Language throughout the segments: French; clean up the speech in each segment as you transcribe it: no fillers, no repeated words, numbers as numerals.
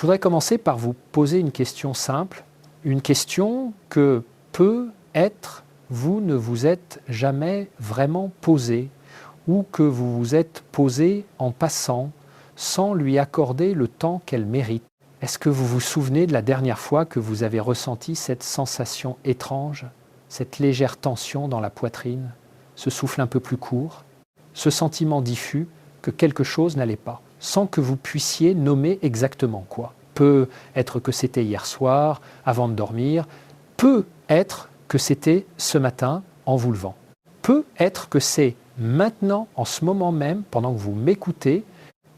Je voudrais commencer par vous poser une question simple, une question que peut-être vous ne vous êtes jamais vraiment posée ou que vous vous êtes posée en passant sans lui accorder le temps qu'elle mérite. Est-ce que vous vous souvenez de la dernière fois que vous avez ressenti cette sensation étrange, cette légère tension dans la poitrine, ce souffle un peu plus court, ce sentiment diffus que quelque chose n'allait pas, sans que vous puissiez nommer exactement quoi? Peut être que c'était hier soir, avant de dormir, peut être que c'était ce matin en vous levant. Peut être que c'est maintenant, en ce moment même, pendant que vous m'écoutez.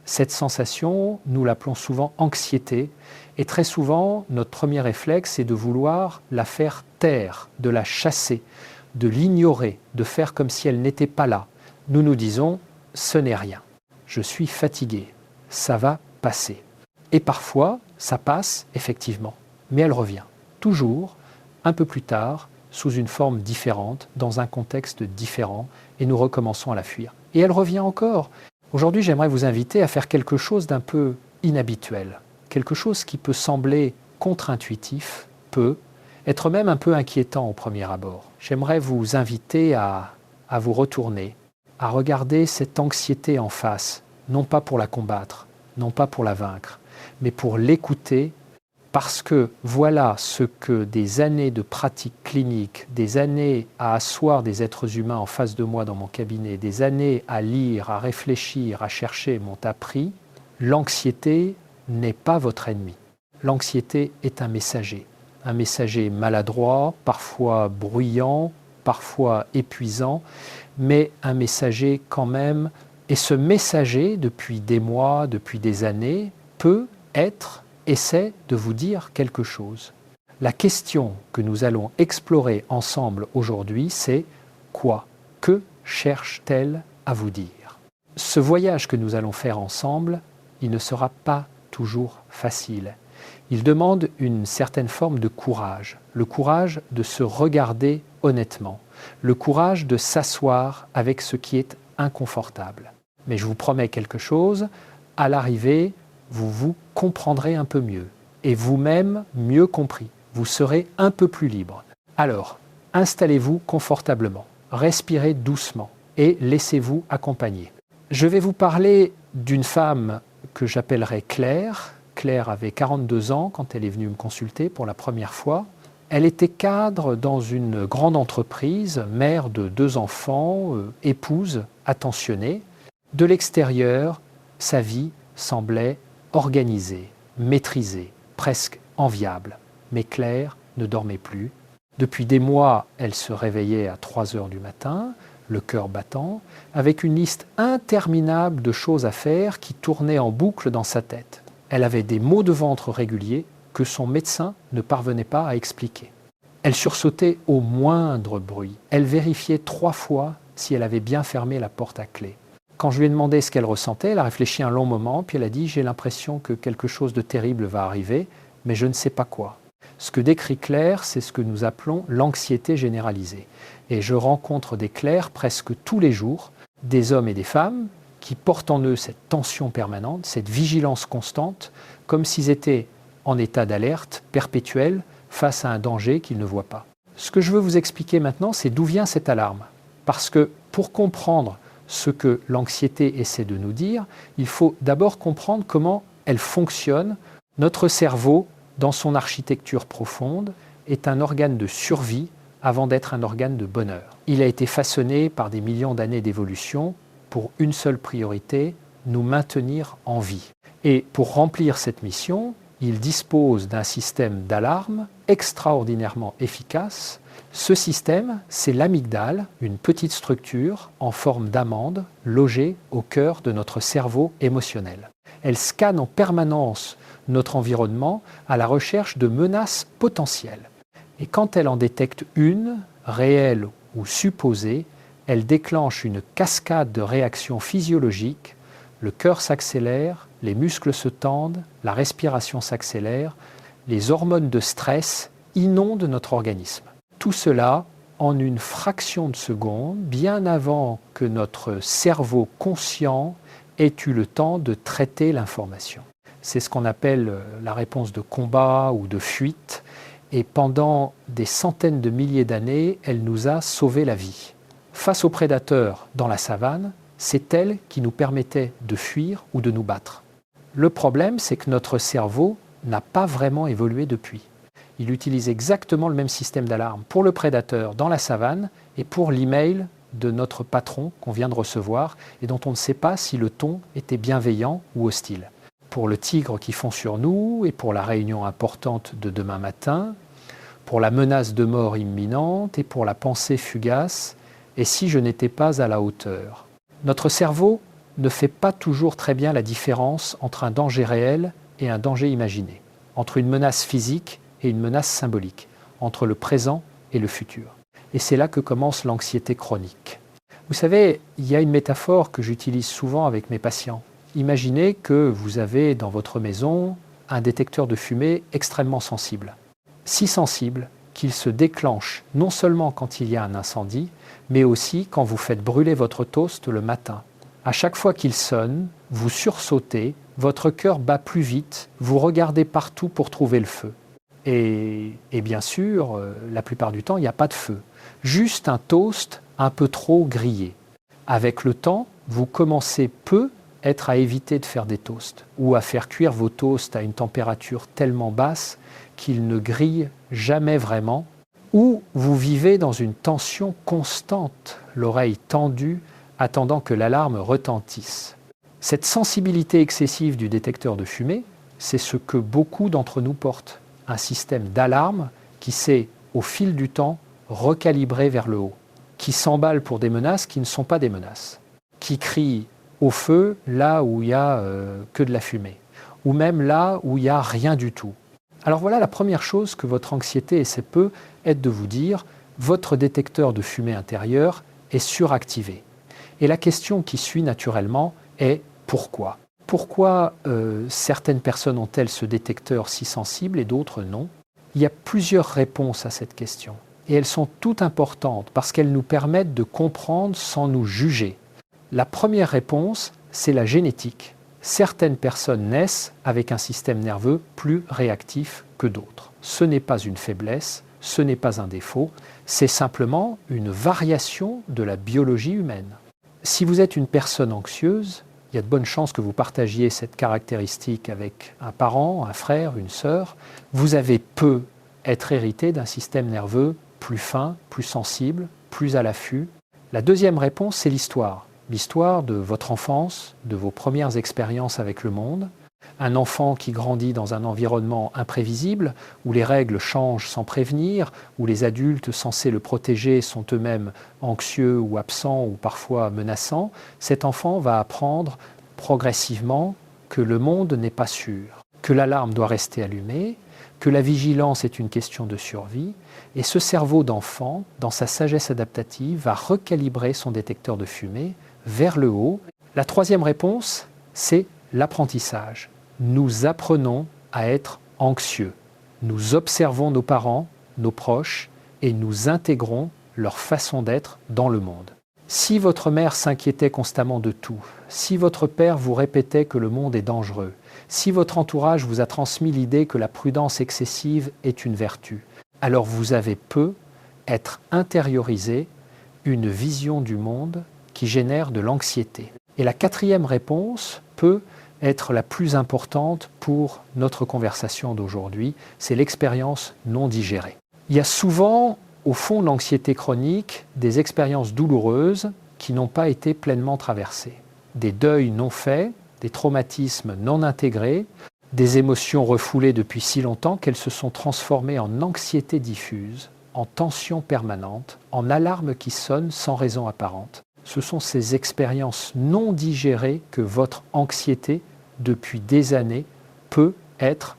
Cette sensation, nous l'appelons souvent anxiété, et très souvent, notre premier réflexe est de vouloir la faire taire, de la chasser, de l'ignorer, de faire comme si elle n'était pas là. Nous nous disons, ce n'est rien, je suis fatigué, ça va passer. Et parfois, ça passe, effectivement, mais elle revient, toujours, un peu plus tard, sous une forme différente, dans un contexte différent, et nous recommençons à la fuir. Et elle revient encore. Aujourd'hui, j'aimerais vous inviter à faire quelque chose d'un peu inhabituel, quelque chose qui peut sembler contre-intuitif, peut être même un peu inquiétant au premier abord. J'aimerais vous inviter à vous retourner, à regarder cette anxiété en face, non pas pour la combattre, non pas pour la vaincre, mais pour l'écouter, parce que voilà ce que des années de pratique clinique, des années à asseoir des êtres humains en face de moi dans mon cabinet, des années à lire, à réfléchir, à chercher m'ont appris. L'anxiété n'est pas votre ennemi. L'anxiété est un messager maladroit, parfois bruyant, parfois épuisant, mais un messager quand même. Et ce messager, depuis des mois, depuis des années, essaie de vous dire quelque chose. La question que nous allons explorer ensemble aujourd'hui, c'est quoi? Que cherche-t-elle à vous dire? Ce voyage que nous allons faire ensemble, il ne sera pas toujours facile. Il demande une certaine forme de courage, le courage de se regarder honnêtement, le courage de s'asseoir avec ce qui est inconfortable. Mais je vous promets quelque chose, à l'arrivée, vous vous comprendrez un peu mieux et vous-même mieux compris. Vous serez un peu plus libre. Alors, installez-vous confortablement, respirez doucement et laissez-vous accompagner. Je vais vous parler d'une femme que j'appellerai Claire. Claire avait 42 ans quand elle est venue me consulter pour la première fois. Elle était cadre dans une grande entreprise, mère de 2 enfants, épouse attentionnée. De l'extérieur, sa vie semblait organisée, maîtrisée, presque enviable. Mais Claire ne dormait plus. Depuis des mois, elle se réveillait à 3 heures du matin, le cœur battant, avec une liste interminable de choses à faire qui tournaient en boucle dans sa tête. Elle avait des maux de ventre réguliers que son médecin ne parvenait pas à expliquer. Elle sursautait au moindre bruit. Elle vérifiait 3 fois si elle avait bien fermé la porte à clé. Quand je lui ai demandé ce qu'elle ressentait, elle a réfléchi un long moment, puis elle a dit « J'ai l'impression que quelque chose de terrible va arriver, mais je ne sais pas quoi ». Ce que décrit Claire, c'est ce que nous appelons l'anxiété généralisée. Et je rencontre des Claires presque tous les jours, des hommes et des femmes qui portent en eux cette tension permanente, cette vigilance constante, comme s'ils étaient en état d'alerte perpétuelle face à un danger qu'ils ne voient pas. Ce que je veux vous expliquer maintenant, c'est d'où vient cette alarme. Parce que pour comprendre ce que l'anxiété essaie de nous dire, il faut d'abord comprendre comment elle fonctionne. Notre cerveau, dans son architecture profonde, est un organe de survie avant d'être un organe de bonheur. Il a été façonné par des millions d'années d'évolution pour une seule priorité, nous maintenir en vie. Et pour remplir cette mission, il dispose d'un système d'alarme extraordinairement efficace. Ce système, c'est l'amygdale, une petite structure en forme d'amande logée au cœur de notre cerveau émotionnel. Elle scanne en permanence notre environnement à la recherche de menaces potentielles. Et quand elle en détecte une, réelle ou supposée, elle déclenche une cascade de réactions physiologiques. Le cœur s'accélère, les muscles se tendent, la respiration s'accélère, les hormones de stress inondent notre organisme. Tout cela en une fraction de seconde, bien avant que notre cerveau conscient ait eu le temps de traiter l'information. c'est ce qu'on appelle la réponse de combat ou de fuite. Et pendant des centaines de milliers d'années, elle nous a sauvé la vie. Face aux prédateurs dans la savane, c'est elle qui nous permettait de fuir ou de nous battre. Le problème, c'est que notre cerveau n'a pas vraiment évolué depuis. Il utilise exactement le même système d'alarme pour le prédateur dans la savane et pour l'email de notre patron qu'on vient de recevoir et dont on ne sait pas si le ton était bienveillant ou hostile. Pour le tigre qui fond sur nous et pour la réunion importante de demain matin, pour la menace de mort imminente et pour la pensée fugace, et si je n'étais pas à la hauteur. Notre cerveau ne fait pas toujours très bien la différence entre un danger réel et un danger imaginé, entre une menace physique et une menace symbolique, entre le présent et le futur. Et c'est là que commence l'anxiété chronique. Vous savez, il y a une métaphore que j'utilise souvent avec mes patients. Imaginez que vous avez dans votre maison un détecteur de fumée extrêmement sensible. Si sensible qu'il se déclenche non seulement quand il y a un incendie, mais aussi quand vous faites brûler votre toast le matin. À chaque fois qu'il sonne, vous sursautez, votre cœur bat plus vite, vous regardez partout pour trouver le feu. Et bien sûr, la plupart du temps, il n'y a pas de feu. Juste un toast un peu trop grillé. Avec le temps, vous commencez être à éviter de faire des toasts ou à faire cuire vos toasts à une température tellement basse qu'ils ne grillent jamais vraiment, ou vous vivez dans une tension constante, l'oreille tendue, attendant que l'alarme retentisse. Cette sensibilité excessive du détecteur de fumée, c'est ce que beaucoup d'entre nous portent. Un système d'alarme qui s'est, au fil du temps, recalibré vers le haut, qui s'emballe pour des menaces qui ne sont pas des menaces, qui crie au feu là où il n'y a que de la fumée, ou même là où il n'y a rien du tout. Alors voilà la première chose que votre anxiété essaie peut être de vous dire, votre détecteur de fumée intérieur est suractivé. Et la question qui suit naturellement est pourquoi ? Pourquoi certaines personnes ont-elles ce détecteur si sensible et d'autres non ? Il y a plusieurs réponses à cette question. Et elles sont toutes importantes parce qu'elles nous permettent de comprendre sans nous juger. La première réponse, c'est la génétique. Certaines personnes naissent avec un système nerveux plus réactif que d'autres. Ce n'est pas une faiblesse, ce n'est pas un défaut, c'est simplement une variation de la biologie humaine. Si vous êtes une personne anxieuse, il y a de bonnes chances que vous partagiez cette caractéristique avec un parent, un frère, une sœur. Vous avez être hérité d'un système nerveux plus fin, plus sensible, plus à l'affût. La deuxième réponse, c'est l'histoire. L'histoire de votre enfance, de vos premières expériences avec le monde. Un enfant qui grandit dans un environnement imprévisible, où les règles changent sans prévenir, où les adultes censés le protéger sont eux-mêmes anxieux ou absents ou parfois menaçants, cet enfant va apprendre progressivement que le monde n'est pas sûr, que l'alarme doit rester allumée, que la vigilance est une question de survie, et ce cerveau d'enfant, dans sa sagesse adaptative, va recalibrer son détecteur de fumée vers le haut. La troisième réponse, c'est l'apprentissage. Nous apprenons à être anxieux. Nous observons nos parents, nos proches, et nous intégrons leur façon d'être dans le monde. Si votre mère s'inquiétait constamment de tout, si votre père vous répétait que le monde est dangereux, si votre entourage vous a transmis l'idée que la prudence excessive est une vertu, alors vous avez être intériorisé une vision du monde qui génère de l'anxiété. Et la quatrième réponse peut être la plus importante pour notre conversation d'aujourd'hui, c'est l'expérience non digérée. Il y a souvent, au fond de l'anxiété chronique, des expériences douloureuses qui n'ont pas été pleinement traversées. Des deuils non faits, des traumatismes non intégrés, des émotions refoulées depuis si longtemps qu'elles se sont transformées en anxiété diffuse, en tension permanente, en alarme qui sonne sans raison apparente. Ce sont ces expériences non digérées que votre anxiété, depuis des années,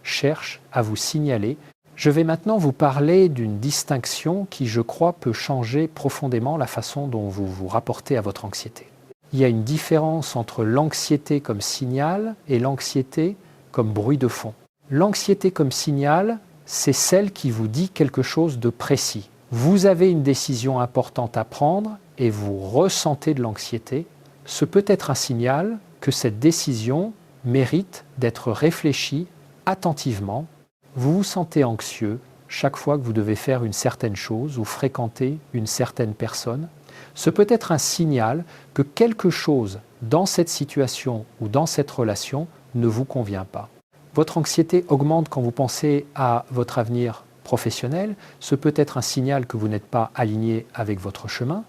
cherche à vous signaler. Je vais maintenant vous parler d'une distinction qui, je crois, peut changer profondément la façon dont vous vous rapportez à votre anxiété. Il y a une différence entre l'anxiété comme signal et l'anxiété comme bruit de fond. L'anxiété comme signal, c'est celle qui vous dit quelque chose de précis. Vous avez une décision importante à prendre et vous ressentez de l'anxiété. Ce peut être un signal que cette décision mérite d'être réfléchi attentivement. Vous vous sentez anxieux chaque fois que vous devez faire une certaine chose ou fréquenter une certaine personne. Ce peut être un signal que quelque chose dans cette situation ou dans cette relation ne vous convient pas. Votre anxiété augmente quand vous pensez à votre avenir professionnel. Ce peut être un signal que vous n'êtes pas aligné avec votre chemin.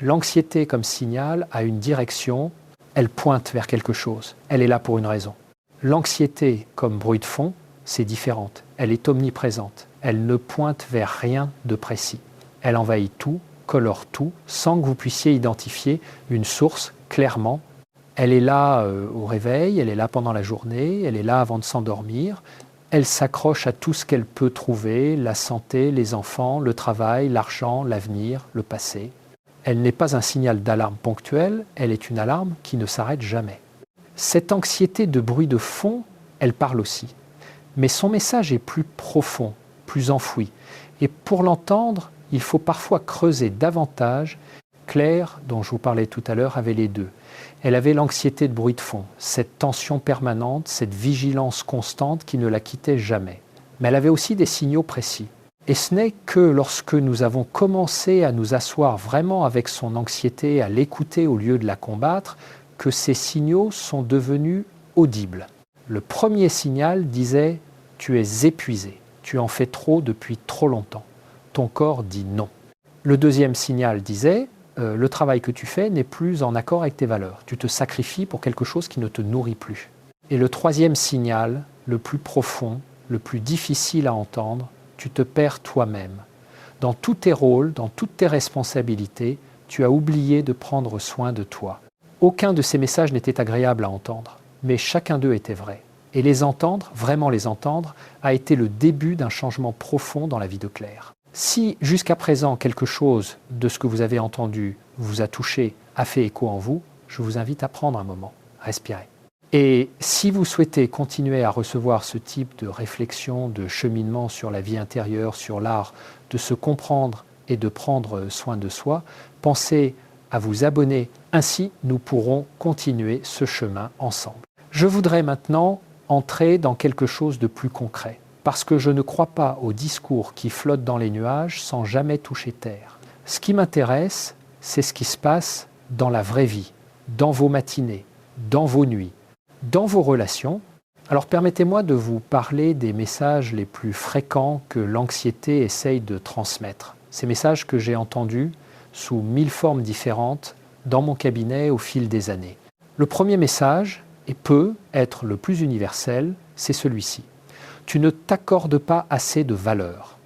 L'anxiété comme signal a une direction, elle pointe vers quelque chose, elle est là pour une raison. L'anxiété comme bruit de fond, c'est différente, elle est omniprésente, elle ne pointe vers rien de précis. Elle envahit tout, colore tout, sans que vous puissiez identifier une source clairement. Elle est là au réveil, elle est là pendant la journée, elle est là avant de s'endormir. Elle s'accroche à tout ce qu'elle peut trouver, la santé, les enfants, le travail, l'argent, l'avenir, le passé. Elle n'est pas un signal d'alarme ponctuel, elle est une alarme qui ne s'arrête jamais. Cette anxiété de bruit de fond, elle parle aussi. Mais son message est plus profond, plus enfoui. Et pour l'entendre, il faut parfois creuser davantage. Claire, dont je vous parlais tout à l'heure, avait les deux. Elle avait l'anxiété de bruit de fond, cette tension permanente, cette vigilance constante qui ne la quittait jamais. Mais elle avait aussi des signaux précis. Et ce n'est que lorsque nous avons commencé à nous asseoir vraiment avec son anxiété, à l'écouter au lieu de la combattre, que ces signaux sont devenus audibles. Le premier signal disait « tu es épuisé, tu en fais trop depuis trop longtemps, ton corps dit non ». Le deuxième signal disait le travail que tu fais n'est plus en accord avec tes valeurs. Tu te sacrifies pour quelque chose qui ne te nourrit plus. Et le troisième signal, le plus profond, le plus difficile à entendre, tu te perds toi-même. Dans tous tes rôles, dans toutes tes responsabilités, tu as oublié de prendre soin de toi. Aucun de ces messages n'était agréable à entendre, mais chacun d'eux était vrai. Et les entendre, vraiment les entendre, a été le début d'un changement profond dans la vie de Claire. Si jusqu'à présent quelque chose de ce que vous avez entendu vous a touché, a fait écho en vous, je vous invite à prendre un moment, respirer. Et si vous souhaitez continuer à recevoir ce type de réflexion, de cheminement sur la vie intérieure, sur l'art de se comprendre et de prendre soin de soi, pensez à vous abonner. Ainsi, nous pourrons continuer ce chemin ensemble. Je voudrais maintenant entrer dans quelque chose de plus concret. Parce que je ne crois pas aux discours qui flottent dans les nuages sans jamais toucher terre. Ce qui m'intéresse, c'est ce qui se passe dans la vraie vie, dans vos matinées, dans vos nuits, dans vos relations. Alors permettez-moi de vous parler des messages les plus fréquents que l'anxiété essaye de transmettre. Ces messages que j'ai entendus sous 1000 formes différentes dans mon cabinet au fil des années. Le premier message, et peut être le plus universel, c'est celui-ci. Tu ne t'accordes pas assez de valeur.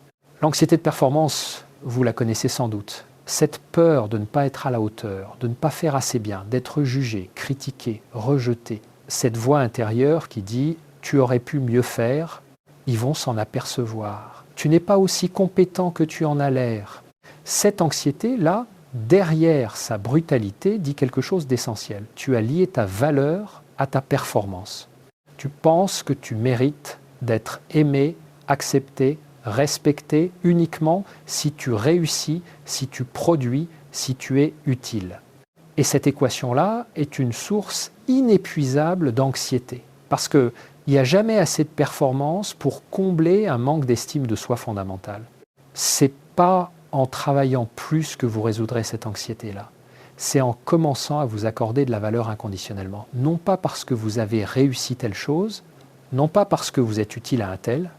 L'anxiété de performance, vous la connaissez sans doute. Cette peur de ne pas être à la hauteur, de ne pas faire assez bien, d'être jugé, critiqué, rejeté. Cette voix intérieure qui dit « tu aurais pu mieux faire », ils vont s'en apercevoir. Tu n'es pas aussi compétent que tu en as l'air. Cette anxiété-là, derrière sa brutalité, dit quelque chose d'essentiel. Tu as lié ta valeur à ta performance. Tu penses que tu mérites d'être aimé, accepté, respecté uniquement si tu réussis, si tu produis, si tu es utile. Et cette équation-là est une source inépuisable d'anxiété. Parce qu'il n'y a jamais assez de performance pour combler un manque d'estime de soi fondamentale. Ce n'est pas en travaillant plus que vous résoudrez cette anxiété-là. C'est en commençant à vous accorder de la valeur inconditionnellement. Non pas parce que vous avez réussi telle chose, non pas parce que vous êtes utile à un tel,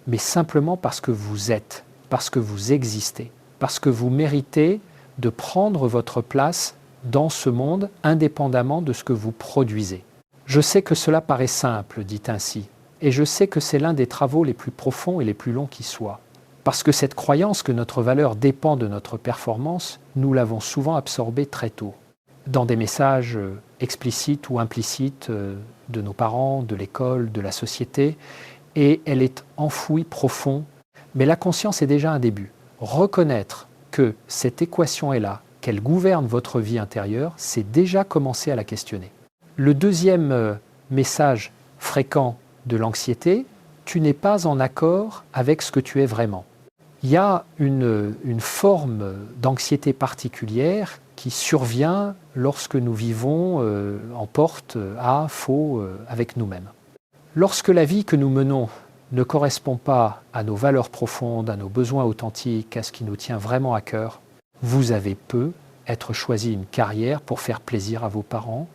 mais simplement parce que vous êtes, parce que vous existez, parce que vous méritez de prendre votre place dans ce monde indépendamment de ce que vous produisez. Je sais que cela paraît simple, dit ainsi, et je sais que c'est l'un des travaux les plus profonds et les plus longs qui soient. Parce que cette croyance que notre valeur dépend de notre performance, nous l'avons souvent absorbée très tôt, dans des messages explicites ou implicites de nos parents, de l'école, de la société, et elle est enfouie profond. Mais la conscience est déjà un début. Reconnaître que cette équation est là, qu'elle gouverne votre vie intérieure, c'est déjà commencer à la questionner. Le deuxième message fréquent de l'anxiété, tu n'es pas en accord avec ce que tu es vraiment. Il y a une forme d'anxiété particulière qui survient lorsque nous vivons en porte à faux avec nous-mêmes. Lorsque la vie que nous menons ne correspond pas à nos valeurs profondes, à nos besoins authentiques, à ce qui nous tient vraiment à cœur, vous avez être choisi une carrière pour faire plaisir à vos parents,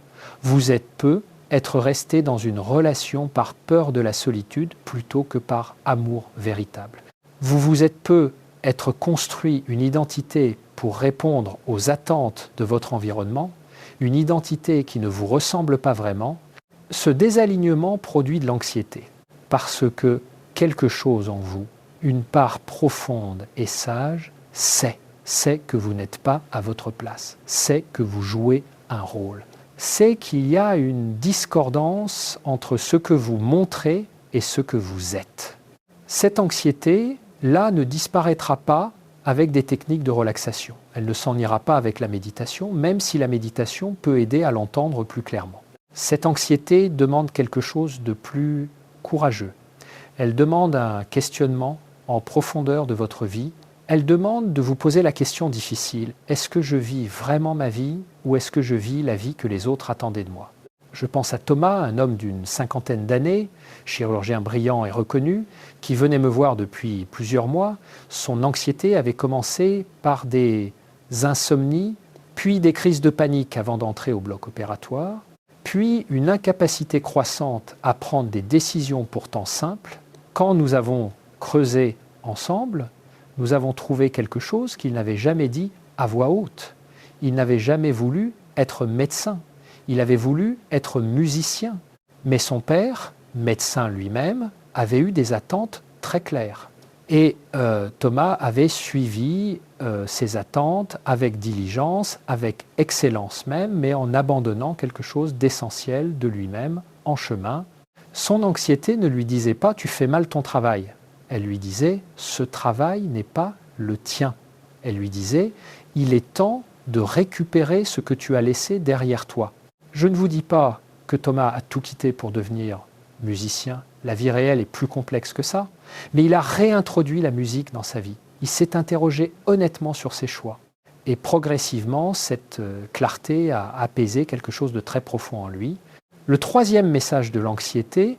vous êtes être resté dans une relation par peur de la solitude plutôt que par amour véritable. Vous êtes être construit une identité pour répondre aux attentes de votre environnement, une identité qui ne vous ressemble pas vraiment. Ce désalignement produit de l'anxiété parce que quelque chose en vous, une part profonde et sage, sait que vous n'êtes pas à votre place, sait que vous jouez un rôle, sait qu'il y a une discordance entre ce que vous montrez et ce que vous êtes. Cette anxiété-là ne disparaîtra pas avec des techniques de relaxation. Elle ne s'en ira pas avec la méditation, même si la méditation peut aider à l'entendre plus clairement. Cette anxiété demande quelque chose de plus courageux. Elle demande un questionnement en profondeur de votre vie. Elle demande de vous poser la question difficile. Est-ce que je vis vraiment ma vie ou est-ce que je vis la vie que les autres attendaient de moi ? Je pense à Thomas, un homme d'une 50aine d'années, chirurgien brillant et reconnu, qui venait me voir depuis plusieurs mois. Son anxiété avait commencé par des insomnies, puis des crises de panique avant d'entrer au bloc opératoire, puis une incapacité croissante à prendre des décisions pourtant simples. Quand nous avons creusé ensemble, nous avons trouvé quelque chose qu'il n'avait jamais dit à voix haute. Il n'avait jamais voulu être médecin. Il avait voulu être musicien. Mais son père, médecin lui-même, avait eu des attentes très claires. Et Thomas avait suivi ses attentes avec diligence, avec excellence même, mais en abandonnant quelque chose d'essentiel de lui-même en chemin. Son anxiété ne lui disait pas « tu fais mal ton travail ». Elle lui disait « ce travail n'est pas le tien ». Elle lui disait « il est temps de récupérer ce que tu as laissé derrière toi ». Je ne vous dis pas que Thomas a tout quitté pour devenir musicien. La vie réelle est plus complexe que ça. Mais il a réintroduit la musique dans sa vie. Il s'est interrogé honnêtement sur ses choix. Et progressivement, cette clarté a apaisé quelque chose de très profond en lui. Le troisième message de l'anxiété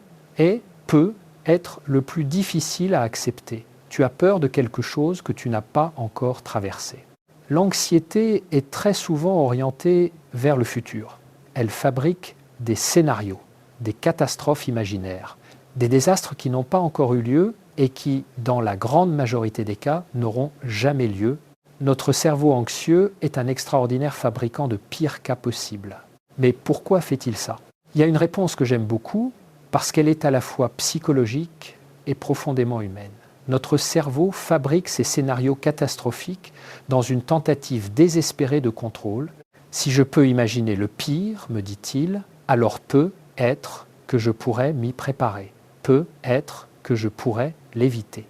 peut être le plus difficile à accepter. Tu as peur de quelque chose que tu n'as pas encore traversé. L'anxiété est très souvent orientée vers le futur. Elle fabrique des scénarios, des catastrophes imaginaires, des désastres qui n'ont pas encore eu lieu et qui, dans la grande majorité des cas, n'auront jamais lieu. Notre cerveau anxieux est un extraordinaire fabricant de pires cas possibles. Mais pourquoi fait-il ça ? Il y a une réponse que j'aime beaucoup, parce qu'elle est à la fois psychologique et profondément humaine. Notre cerveau fabrique ces scénarios catastrophiques dans une tentative désespérée de contrôle. Si je peux imaginer le pire, me dit-il, alors peut être que je pourrais m'y préparer. Peut être que je pourrais l'éviter.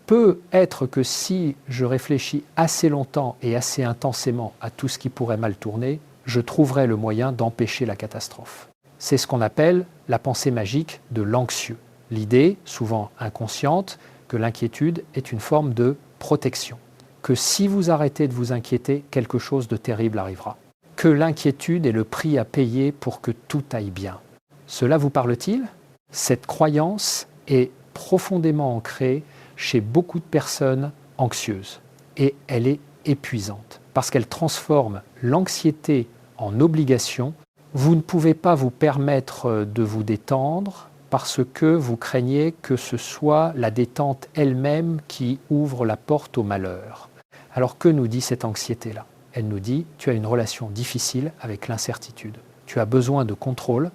Peut être que si je réfléchis assez longtemps et assez intensément à tout ce qui pourrait mal tourner, je trouverai le moyen d'empêcher la catastrophe. C'est ce qu'on appelle la pensée magique de l'anxieux. L'idée, souvent inconsciente, que l'inquiétude est une forme de protection. Que si vous arrêtez de vous inquiéter, quelque chose de terrible arrivera. Que l'inquiétude est le prix à payer pour que tout aille bien. Cela vous parle-t-il ? Cette croyance est profondément ancrée chez beaucoup de personnes anxieuses. Et elle est épuisante, parce qu'elle transforme l'anxiété en obligation. Vous ne pouvez pas vous permettre de vous détendre parce que vous craignez que ce soit la détente elle-même qui ouvre la porte au malheur. Alors que nous dit cette anxiété-là ? Elle nous dit « tu as une relation difficile avec l'incertitude. Tu as besoin de contrôle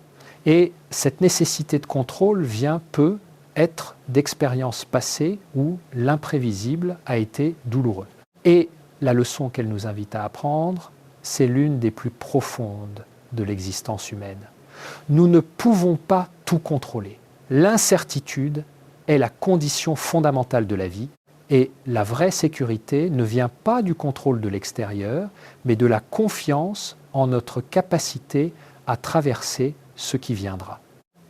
et cette nécessité de contrôle peut être d'expériences passées où l'imprévisible a été douloureux. » Et la leçon qu'elle nous invite à apprendre, c'est l'une des plus profondes de l'existence humaine. Nous ne pouvons pas tout contrôler. L'incertitude est la condition fondamentale de la vie et la vraie sécurité ne vient pas du contrôle de l'extérieur, mais de la confiance en notre capacité à traverser ce qui viendra.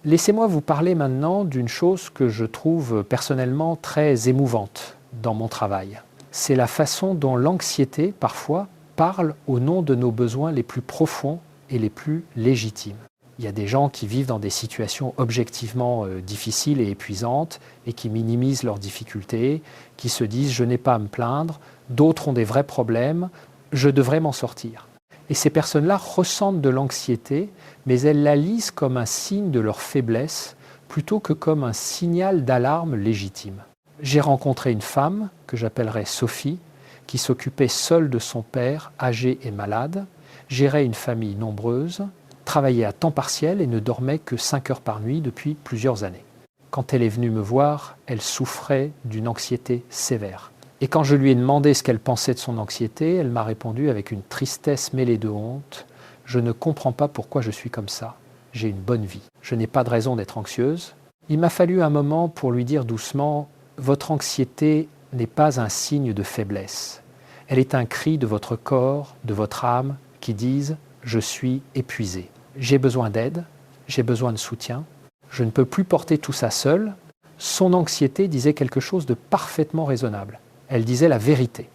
Laissez-moi vous parler maintenant d'une chose que je trouve personnellement très émouvante dans mon travail. C'est la façon dont l'anxiété, parfois, parle au nom de nos besoins les plus profonds et les plus légitimes. Il y a des gens qui vivent dans des situations objectivement difficiles et épuisantes et qui minimisent leurs difficultés, qui se disent « je n'ai pas à me plaindre », d'autres ont des vrais problèmes, je devrais m'en sortir. Et ces personnes-là ressentent de l'anxiété, mais elles la lisent comme un signe de leur faiblesse plutôt que comme un signal d'alarme légitime. J'ai rencontré une femme, que j'appellerais Sophie, qui s'occupait seule de son père, âgé et malade, gérait une famille nombreuse, travaillait à temps partiel et ne dormait que 5 heures par nuit depuis plusieurs années. Quand elle est venue me voir, elle souffrait d'une anxiété sévère. Et quand je lui ai demandé ce qu'elle pensait de son anxiété, elle m'a répondu avec une tristesse mêlée de honte « Je ne comprends pas pourquoi je suis comme ça. J'ai une bonne vie. Je n'ai pas de raison d'être anxieuse. » Il m'a fallu un moment pour lui dire doucement « Votre anxiété n'est pas un signe de faiblesse. Elle est un cri de votre corps, de votre âme, qui disent « Je suis épuisé. J'ai besoin d'aide, j'ai besoin de soutien. Je ne peux plus porter tout ça seul. » Son anxiété disait quelque chose de parfaitement raisonnable. Elle disait la vérité.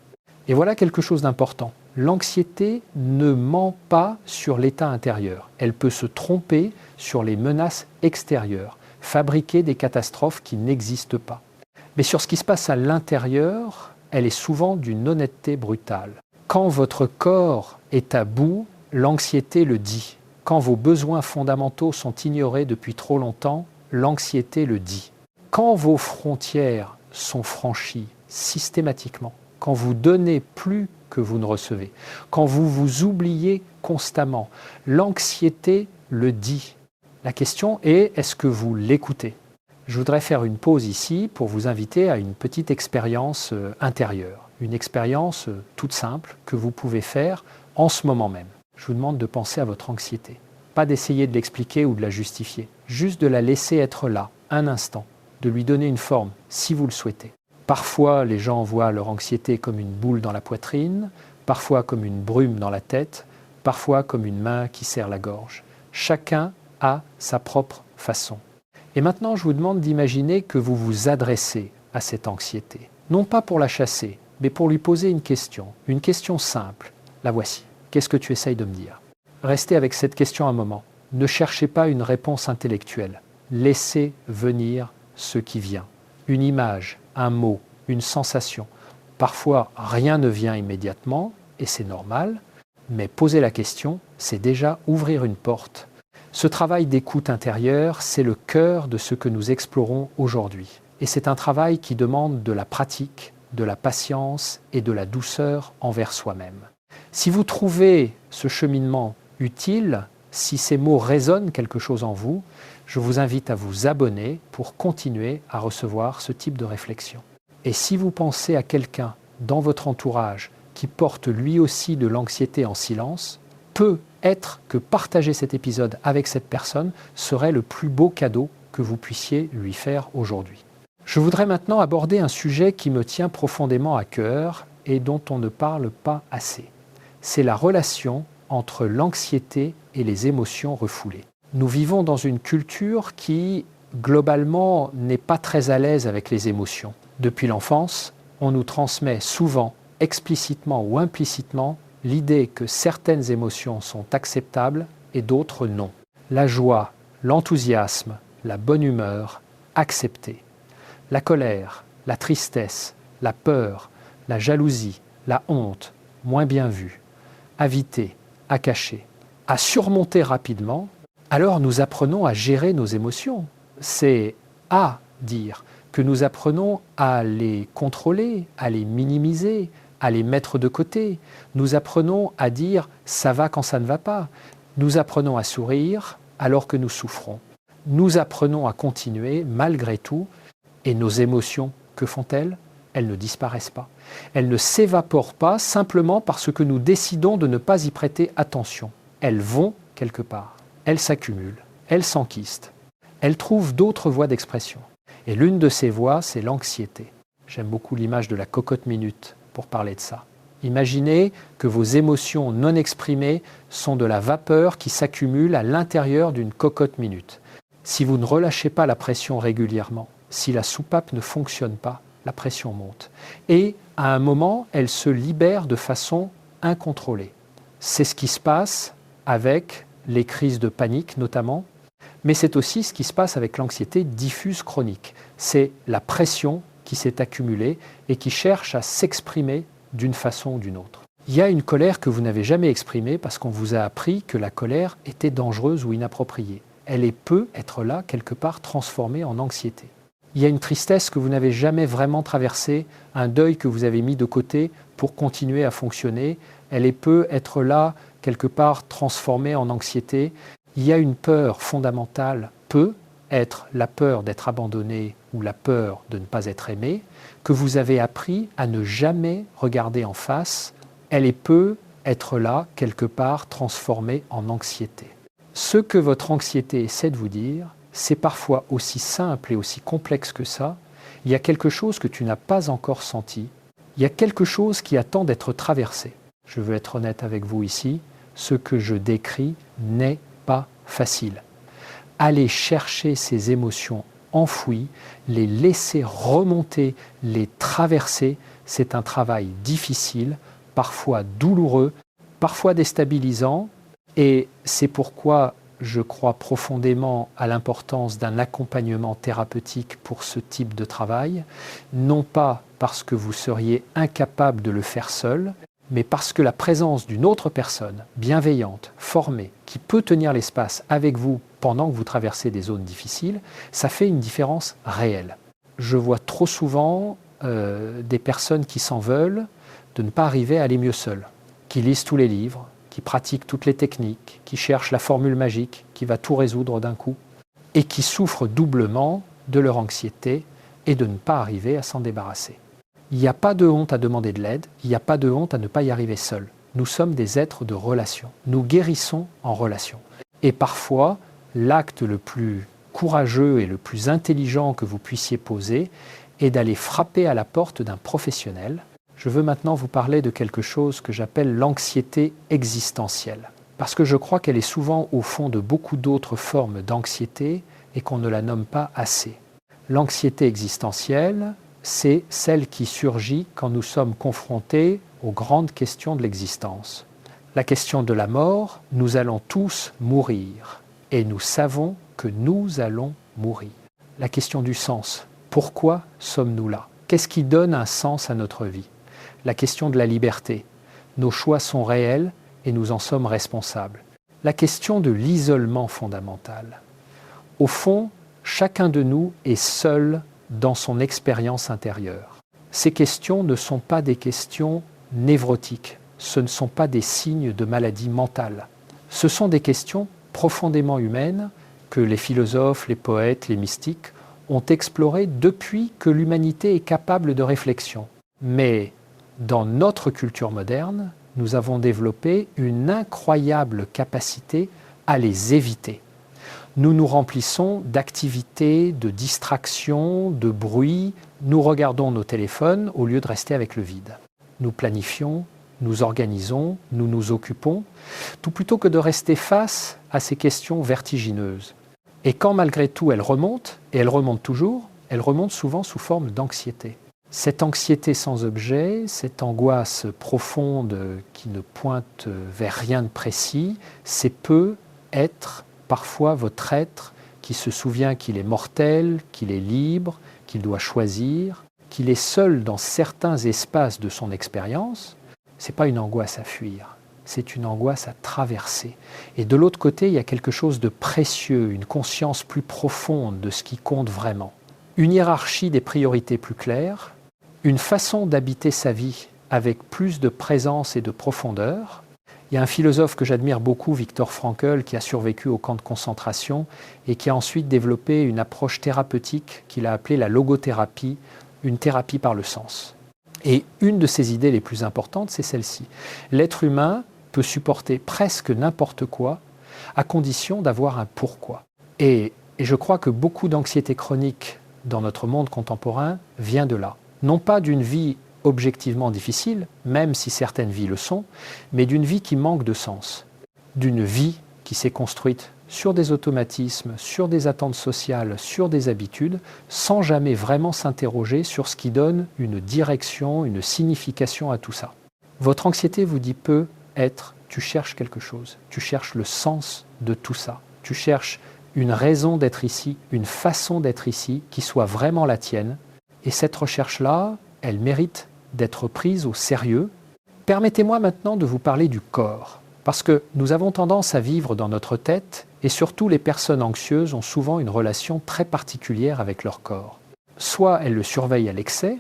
Et voilà quelque chose d'important. L'anxiété ne ment pas sur l'état intérieur. Elle peut se tromper sur les menaces extérieures, fabriquer des catastrophes qui n'existent pas. Mais sur ce qui se passe à l'intérieur, elle est souvent d'une honnêteté brutale. Quand votre corps est à bout, l'anxiété le dit. Quand vos besoins fondamentaux sont ignorés depuis trop longtemps, l'anxiété le dit. Quand vos frontières sont franchies systématiquement, quand vous donnez plus que vous ne recevez, quand vous vous oubliez constamment, l'anxiété le dit. La question est, est-ce que vous l'écoutez ? Je voudrais faire une pause ici pour vous inviter à une petite expérience intérieure, une expérience toute simple que vous pouvez faire en ce moment même. Je vous demande de penser à votre anxiété. Pas d'essayer de l'expliquer ou de la justifier, juste de la laisser être là, un instant, de lui donner une forme, si vous le souhaitez. Parfois, les gens voient leur anxiété comme une boule dans la poitrine, parfois comme une brume dans la tête, parfois comme une main qui serre la gorge. Chacun a sa propre façon. Et maintenant, je vous demande d'imaginer que vous vous adressez à cette anxiété. Non pas pour la chasser, mais pour lui poser une question simple. La voici. Qu'est-ce que tu essayes de me dire ? Restez avec cette question un moment. Ne cherchez pas une réponse intellectuelle. Laissez venir ce qui vient. Une image, un mot, une sensation. Parfois, rien ne vient immédiatement, et c'est normal, mais poser la question, c'est déjà ouvrir une porte. Ce travail d'écoute intérieure, c'est le cœur de ce que nous explorons aujourd'hui. Et c'est un travail qui demande de la pratique, de la patience et de la douceur envers soi-même. Si vous trouvez ce cheminement utile, si ces mots résonnent quelque chose en vous, je vous invite à vous abonner pour continuer à recevoir ce type de réflexion. Et si vous pensez à quelqu'un dans votre entourage qui porte lui aussi de l'anxiété en silence, peut-être que partager cet épisode avec cette personne serait le plus beau cadeau que vous puissiez lui faire aujourd'hui. Je voudrais maintenant aborder un sujet qui me tient profondément à cœur et dont on ne parle pas assez. C'est la relation entre l'anxiété et les émotions refoulées. Nous vivons dans une culture qui, globalement, n'est pas très à l'aise avec les émotions. Depuis l'enfance, on nous transmet souvent, explicitement ou implicitement, l'idée que certaines émotions sont acceptables et d'autres non. La joie, l'enthousiasme, la bonne humeur, acceptées. La colère, la tristesse, la peur, la jalousie, la honte, moins bien vue. Invité, à cacher, à surmonter rapidement, alors nous apprenons à gérer nos émotions. C'est à dire que nous apprenons à les contrôler, à les minimiser, à les mettre de côté. Nous apprenons à dire « ça va quand ça ne va pas ». Nous apprenons à sourire alors que nous souffrons. Nous apprenons à continuer malgré tout. Et nos émotions, que font-elles ? Elles ne disparaissent pas. Elles ne s'évaporent pas simplement parce que nous décidons de ne pas y prêter attention. Elles vont quelque part. Elles s'accumulent. Elles s'enquistent. Elles trouvent d'autres voies d'expression. Et l'une de ces voies, c'est l'anxiété. J'aime beaucoup l'image de la cocotte minute pour parler de ça. Imaginez que vos émotions non exprimées sont de la vapeur qui s'accumule à l'intérieur d'une cocotte minute. Si vous ne relâchez pas la pression régulièrement, si la soupape ne fonctionne pas, la pression monte. Et à un moment, elle se libère de façon incontrôlée. C'est ce qui se passe avec les crises de panique notamment, mais c'est aussi ce qui se passe avec l'anxiété diffuse chronique. C'est la pression qui s'est accumulée et qui cherche à s'exprimer d'une façon ou d'une autre. Il y a une colère que vous n'avez jamais exprimée parce qu'on vous a appris que la colère était dangereuse ou inappropriée. Elle peut être là, quelque part, transformée en anxiété. Il y a une tristesse que vous n'avez jamais vraiment traversée, un deuil que vous avez mis de côté pour continuer à fonctionner. Elle peut être là, quelque part, transformée en anxiété. Il y a une peur fondamentale, peut être la peur d'être abandonné ou la peur de ne pas être aimé, que vous avez appris à ne jamais regarder en face. Elle peut être là, quelque part, transformée en anxiété. Ce que votre anxiété essaie de vous dire, c'est parfois aussi simple et aussi complexe que ça. Il y a quelque chose que tu n'as pas encore senti. Il y a quelque chose qui attend d'être traversé. Je veux être honnête avec vous ici, ce que je décris n'est pas facile. Aller chercher ces émotions enfouies, les laisser remonter, les traverser, c'est un travail difficile, parfois douloureux, parfois déstabilisant, et c'est pourquoi je crois profondément à l'importance d'un accompagnement thérapeutique pour ce type de travail, non pas parce que vous seriez incapable de le faire seul, mais parce que la présence d'une autre personne, bienveillante, formée, qui peut tenir l'espace avec vous pendant que vous traversez des zones difficiles, ça fait une différence réelle. Je vois trop souvent des personnes qui s'en veulent de ne pas arriver à aller mieux seules, qui lisent tous les livres, qui pratiquent toutes les techniques, qui cherchent la formule magique qui va tout résoudre d'un coup, et qui souffrent doublement de leur anxiété et de ne pas arriver à s'en débarrasser. Il n'y a pas de honte à demander de l'aide, il n'y a pas de honte à ne pas y arriver seul. Nous sommes des êtres de relation. Nous guérissons en relation. Et parfois, l'acte le plus courageux et le plus intelligent que vous puissiez poser est d'aller frapper à la porte d'un professionnel. Je veux maintenant vous parler de quelque chose que j'appelle l'anxiété existentielle. Parce que je crois qu'elle est souvent au fond de beaucoup d'autres formes d'anxiété et qu'on ne la nomme pas assez. L'anxiété existentielle, c'est celle qui surgit quand nous sommes confrontés aux grandes questions de l'existence. La question de la mort, nous allons tous mourir et nous savons que nous allons mourir. La question du sens, pourquoi sommes-nous là? Qu'est-ce qui donne un sens à notre vie? La question de la liberté, nos choix sont réels et nous en sommes responsables. La question de l'isolement fondamental. Au fond, chacun de nous est seul dans son expérience intérieure. Ces questions ne sont pas des questions névrotiques, ce ne sont pas des signes de maladie mentale. Ce sont des questions profondément humaines que les philosophes, les poètes, les mystiques ont explorées depuis que l'humanité est capable de réflexion. Mais dans notre culture moderne, nous avons développé une incroyable capacité à les éviter. Nous nous remplissons d'activités, de distractions, de bruit. Nous regardons nos téléphones au lieu de rester avec le vide. Nous planifions, nous organisons, nous nous occupons, tout plutôt que de rester face à ces questions vertigineuses. Et quand malgré tout elles remontent, et elles remontent toujours, elles remontent souvent sous forme d'anxiété. Cette anxiété sans objet, cette angoisse profonde qui ne pointe vers rien de précis, c'est peut être parfois votre être qui se souvient qu'il est mortel, qu'il est libre, qu'il doit choisir, qu'il est seul dans certains espaces de son expérience. Ce n'est pas une angoisse à fuir, c'est une angoisse à traverser. Et de l'autre côté, il y a quelque chose de précieux, une conscience plus profonde de ce qui compte vraiment. Une hiérarchie des priorités plus claire, une façon d'habiter sa vie avec plus de présence et de profondeur. Il y a un philosophe que j'admire beaucoup, Viktor Frankl, qui a survécu au camp de concentration et qui a ensuite développé une approche thérapeutique qu'il a appelée la logothérapie, une thérapie par le sens. Et une de ses idées les plus importantes, c'est celle-ci. L'être humain peut supporter presque n'importe quoi à condition d'avoir un pourquoi. Et je crois que beaucoup d'anxiété chronique dans notre monde contemporain vient de là. Non pas d'une vie objectivement difficile, même si certaines vies le sont, mais d'une vie qui manque de sens, d'une vie qui s'est construite sur des automatismes, sur des attentes sociales, sur des habitudes, sans jamais vraiment s'interroger sur ce qui donne une direction, une signification à tout ça. Votre anxiété vous dit peut être, tu cherches quelque chose, tu cherches le sens de tout ça, tu cherches une raison d'être ici, une façon d'être ici qui soit vraiment la tienne. Et cette recherche-là, elle mérite d'être prise au sérieux. Permettez-moi maintenant de vous parler du corps, parce que nous avons tendance à vivre dans notre tête, et surtout les personnes anxieuses ont souvent une relation très particulière avec leur corps. Soit elles le surveillent à l'excès,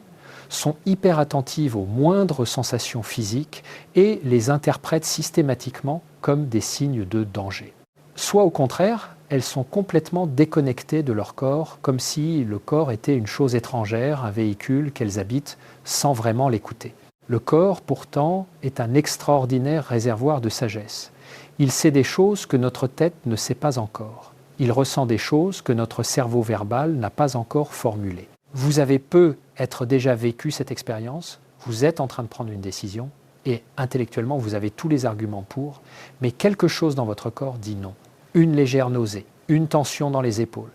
sont hyper attentives aux moindres sensations physiques et les interprètent systématiquement comme des signes de danger. Soit au contraire, elles sont complètement déconnectées de leur corps, comme si le corps était une chose étrangère, un véhicule qu'elles habitent sans vraiment l'écouter. Le corps, pourtant, est un extraordinaire réservoir de sagesse. Il sait des choses que notre tête ne sait pas encore. Il ressent des choses que notre cerveau verbal n'a pas encore formulées. Vous avez peut-être déjà vécu cette expérience, vous êtes en train de prendre une décision, et intellectuellement, vous avez tous les arguments pour, mais quelque chose dans votre corps dit non. Une légère nausée, une tension dans les épaules,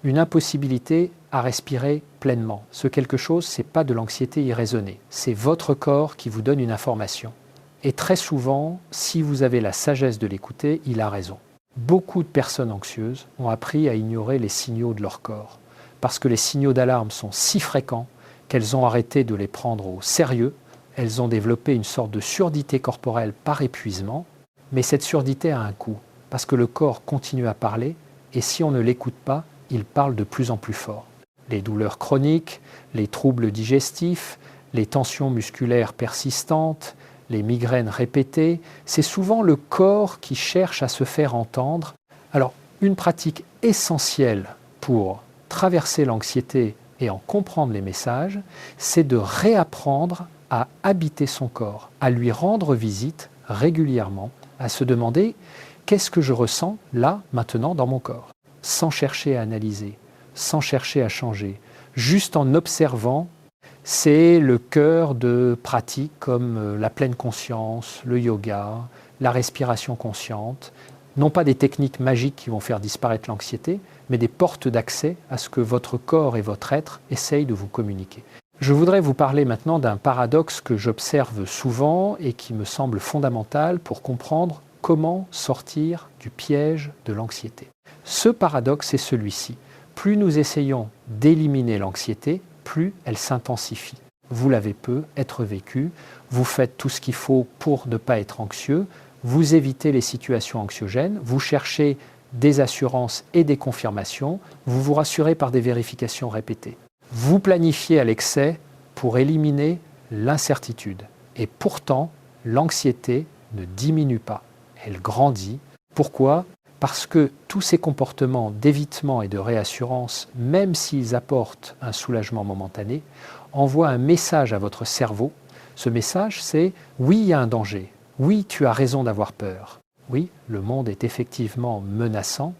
une impossibilité à respirer pleinement. Ce quelque chose, ce n'est pas de l'anxiété irraisonnée, c'est votre corps qui vous donne une information. Et très souvent, si vous avez la sagesse de l'écouter, il a raison. Beaucoup de personnes anxieuses ont appris à ignorer les signaux de leur corps, parce que les signaux d'alarme sont si fréquents qu'elles ont arrêté de les prendre au sérieux, elles ont développé une sorte de surdité corporelle par épuisement, mais cette surdité a un coût, parce que le corps continue à parler, et si on ne l'écoute pas, il parle de plus en plus fort. Les douleurs chroniques, les troubles digestifs, les tensions musculaires persistantes, les migraines répétées, c'est souvent le corps qui cherche à se faire entendre. Alors, une pratique essentielle pour traverser l'anxiété et en comprendre les messages, c'est de réapprendre à habiter son corps, à lui rendre visite régulièrement, à se demander qu'est-ce que je ressens là, maintenant, dans mon corps, sans chercher à analyser, sans chercher à changer, juste en observant. C'est le cœur de pratiques comme la pleine conscience, le yoga, la respiration consciente, non pas des techniques magiques qui vont faire disparaître l'anxiété, mais des portes d'accès à ce que votre corps et votre être essayent de vous communiquer. Je voudrais vous parler maintenant d'un paradoxe que j'observe souvent et qui me semble fondamental pour comprendre comment sortir du piège de l'anxiété. Ce paradoxe est celui-ci. Plus nous essayons d'éliminer l'anxiété, plus elle s'intensifie. Vous l'avez peut-être vécu, vous faites tout ce qu'il faut pour ne pas être anxieux, vous évitez les situations anxiogènes, vous cherchez des assurances et des confirmations, vous vous rassurez par des vérifications répétées. Vous planifiez à l'excès pour éliminer l'incertitude. Et pourtant, l'anxiété ne diminue pas, elle grandit. Pourquoi ? Parce que tous ces comportements d'évitement et de réassurance, même s'ils apportent un soulagement momentané, envoient un message à votre cerveau. Ce message, c'est « oui, il y a un danger. Oui, tu as raison d'avoir peur. Oui, le monde est effectivement menaçant. »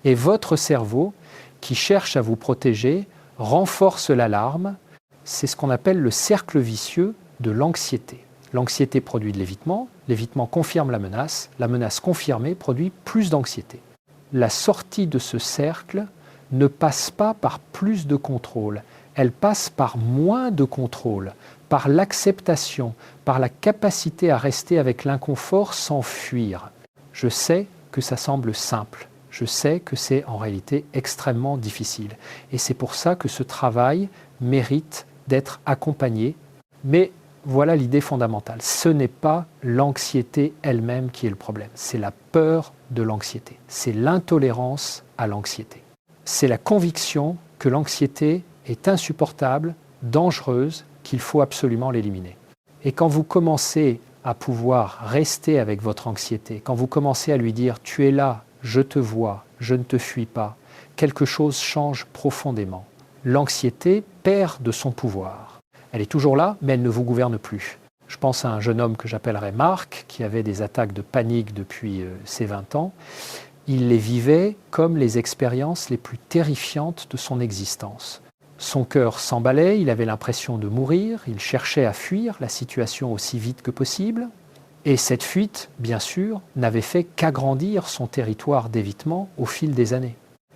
Et votre cerveau, qui cherche à vous protéger, renforce l'alarme. C'est ce qu'on appelle le cercle vicieux de l'anxiété. L'anxiété produit de l'évitement confirme la menace confirmée produit plus d'anxiété. La sortie de ce cercle ne passe pas par plus de contrôle, elle passe par moins de contrôle, par l'acceptation, par la capacité à rester avec l'inconfort sans fuir. Je sais que ça semble simple, je sais que c'est en réalité extrêmement difficile. Et c'est pour ça que ce travail mérite d'être accompagné, mais voilà l'idée fondamentale. Ce n'est pas l'anxiété elle-même qui est le problème, c'est la peur de l'anxiété, c'est l'intolérance à l'anxiété. C'est la conviction que l'anxiété est insupportable, dangereuse, qu'il faut absolument l'éliminer. Et quand vous commencez à pouvoir rester avec votre anxiété, quand vous commencez à lui dire « tu es là, je te vois, je ne te fuis pas », quelque chose change profondément. L'anxiété perd de son pouvoir. Elle est toujours là, mais elle ne vous gouverne plus. Je pense à un jeune homme que j'appellerais Marc, qui avait des attaques de panique depuis ses 20 ans. Il les vivait comme les expériences les plus terrifiantes de son existence. Son cœur s'emballait, il avait l'impression de mourir, il cherchait à fuir la situation aussi vite que possible. Et cette fuite, bien sûr, n'avait fait qu'agrandir son territoire d'évitement au fil des années.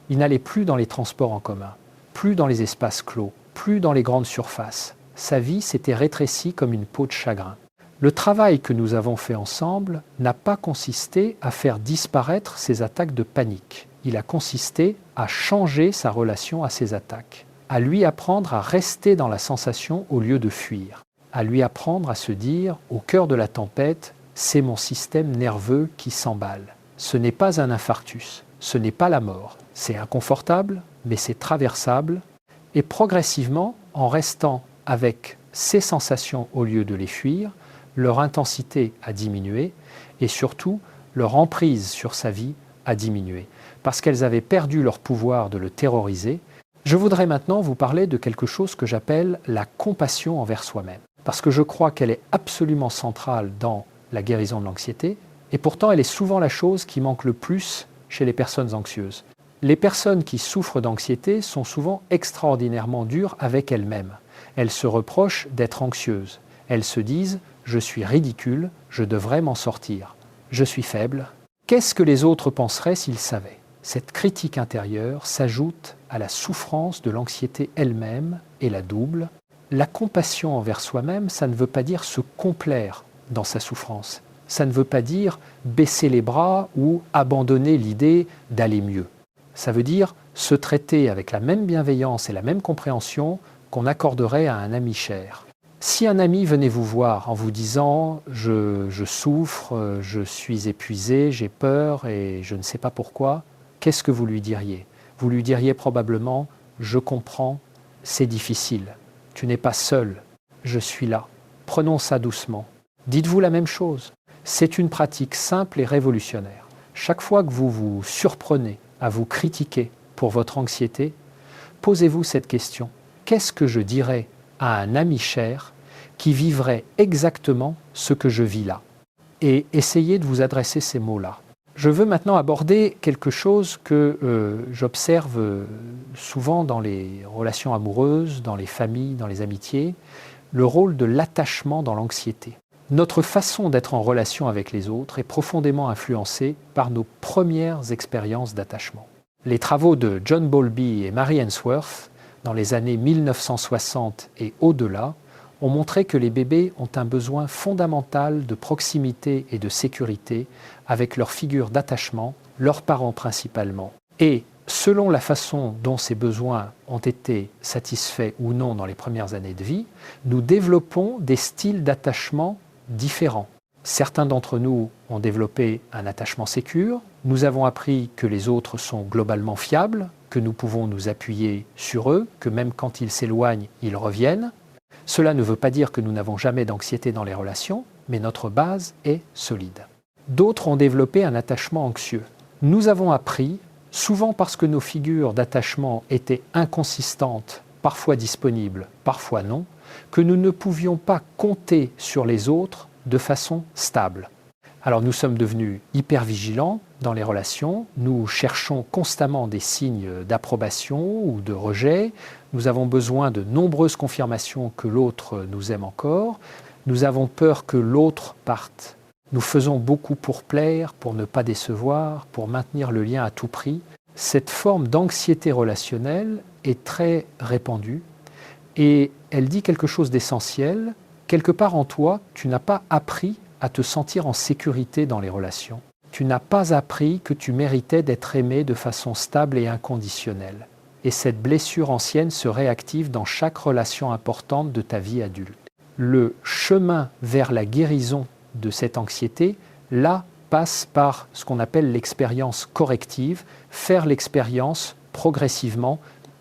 Il n'allait plus dans les transports en commun, plus dans les espaces clos, plus dans les grandes surfaces. Sa vie s'était rétrécie comme une peau de chagrin. Le travail que nous avons fait ensemble n'a pas consisté à faire disparaître ces attaques de panique. Il a consisté à changer sa relation à ces attaques, à lui apprendre à rester dans la sensation au lieu de fuir, à lui apprendre à se dire, au cœur de la tempête, c'est mon système nerveux qui s'emballe. Ce n'est pas un infarctus, ce n'est pas la mort. C'est inconfortable, mais c'est traversable. Et progressivement, en restant avec ces sensations au lieu de les fuir, leur intensité a diminué et surtout leur emprise sur sa vie a diminué. Parce qu'elles avaient perdu leur pouvoir de le terroriser. Je voudrais maintenant vous parler de quelque chose que j'appelle la compassion envers soi-même. Parce que je crois qu'elle est absolument centrale dans la guérison de l'anxiété, et pourtant elle est souvent la chose qui manque le plus chez les personnes anxieuses. Les personnes qui souffrent d'anxiété sont souvent extraordinairement dures avec elles-mêmes. Elles se reprochent d'être anxieuses. Elles se disent « je suis ridicule, je devrais m'en sortir, je suis faible ». Qu'est-ce que les autres penseraient s'ils savaient ? Cette critique intérieure s'ajoute à la souffrance de l'anxiété elle-même et la double. La compassion envers soi-même, ça ne veut pas dire se complaire dans sa souffrance. Ça ne veut pas dire baisser les bras ou abandonner l'idée d'aller mieux. Ça veut dire se traiter avec la même bienveillance et la même compréhension qu'on accorderait à un ami cher. Si un ami venait vous voir en vous disant « je souffre, je suis épuisé, j'ai peur et je ne sais pas pourquoi », qu'est-ce que vous lui diriez ? Vous lui diriez probablement « je comprends, c'est difficile, tu n'es pas seul, je suis là, prenons ça doucement ». Dites-vous la même chose. C'est une pratique simple et révolutionnaire. Chaque fois que vous vous surprenez à vous critiquer pour votre anxiété, posez-vous cette question. Qu'est-ce que je dirais à un ami cher qui vivrait exactement ce que je vis là ? Et essayez de vous adresser ces mots-là. Je veux maintenant aborder quelque chose que j'observe souvent dans les relations amoureuses, dans les familles, dans les amitiés, le rôle de l'attachement dans l'anxiété. Notre façon d'être en relation avec les autres est profondément influencée par nos premières expériences d'attachement. Les travaux de John Bowlby et Mary Ainsworth, dans les années 1960 et au-delà, ont montré que les bébés ont un besoin fondamental de proximité et de sécurité avec leur figure d'attachement, leurs parents principalement. Et selon la façon dont ces besoins ont été satisfaits ou non dans les premières années de vie, nous développons des styles d'attachement différents. Certains d'entre nous ont développé un attachement sécure. Nous avons appris que les autres sont globalement fiables, que nous pouvons nous appuyer sur eux, que même quand ils s'éloignent, ils reviennent. Cela ne veut pas dire que nous n'avons jamais d'anxiété dans les relations, mais notre base est solide. D'autres ont développé un attachement anxieux. Nous avons appris, souvent parce que nos figures d'attachement étaient inconsistantes, parfois disponibles, parfois non, que nous ne pouvions pas compter sur les autres de façon stable. Alors nous sommes devenus hyper vigilants dans les relations, nous cherchons constamment des signes d'approbation ou de rejet, nous avons besoin de nombreuses confirmations que l'autre nous aime encore, nous avons peur que l'autre parte. Nous faisons beaucoup pour plaire, pour ne pas décevoir, pour maintenir le lien à tout prix. Cette forme d'anxiété relationnelle est très répandue et elle dit quelque chose d'essentiel. Quelque part en toi, tu n'as pas appris à te sentir en sécurité dans les relations. Tu n'as pas appris que tu méritais d'être aimé de façon stable et inconditionnelle. Et cette blessure ancienne se réactive dans chaque relation importante de ta vie adulte. Le chemin vers la guérison de cette anxiété, là, passe par ce qu'on appelle l'expérience corrective, faire l'expérience progressivement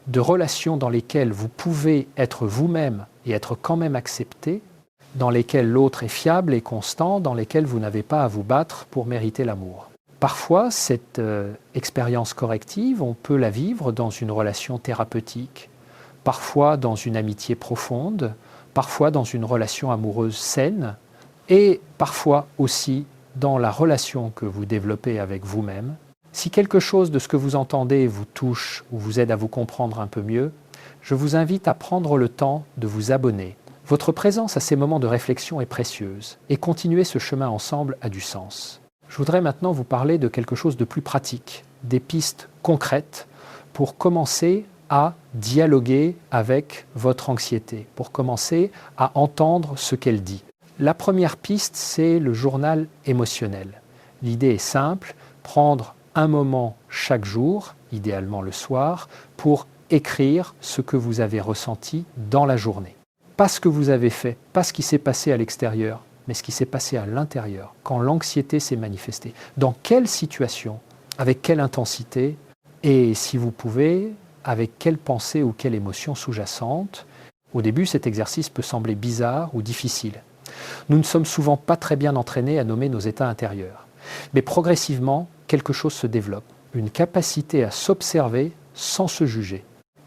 de relations dans lesquelles vous pouvez être vous-même et être quand même accepté, dans lesquelles l'autre est fiable et constant, dans lesquelles vous n'avez pas à vous battre pour mériter l'amour. Parfois, cette expérience corrective, on peut la vivre dans une relation thérapeutique, parfois dans une amitié profonde, parfois dans une relation amoureuse saine, et parfois aussi dans la relation que vous développez avec vous-même. Si quelque chose de ce que vous entendez vous touche ou vous aide à vous comprendre un peu mieux, je vous invite à prendre le temps de vous abonner. Votre présence à ces moments de réflexion est précieuse et continuer ce chemin ensemble a du sens. Je voudrais maintenant vous parler de quelque chose de plus pratique, des pistes concrètes pour commencer à dialoguer avec votre anxiété, pour commencer à entendre ce qu'elle dit. La première piste, c'est le journal émotionnel. L'idée est simple, prendre un moment chaque jour, idéalement le soir, pour écrire ce que vous avez ressenti dans la journée. Pas ce que vous avez fait, pas ce qui s'est passé à l'extérieur, mais ce qui s'est passé à l'intérieur, quand l'anxiété s'est manifestée. Dans quelle situation, avec quelle intensité, et si vous pouvez, avec quelle pensée ou quelle émotion sous-jacente. Au début, cet exercice peut sembler bizarre ou difficile. Nous ne sommes souvent pas très bien entraînés à nommer nos états intérieurs. Mais progressivement, quelque chose se développe. Une capacité à s'observer sans se juger.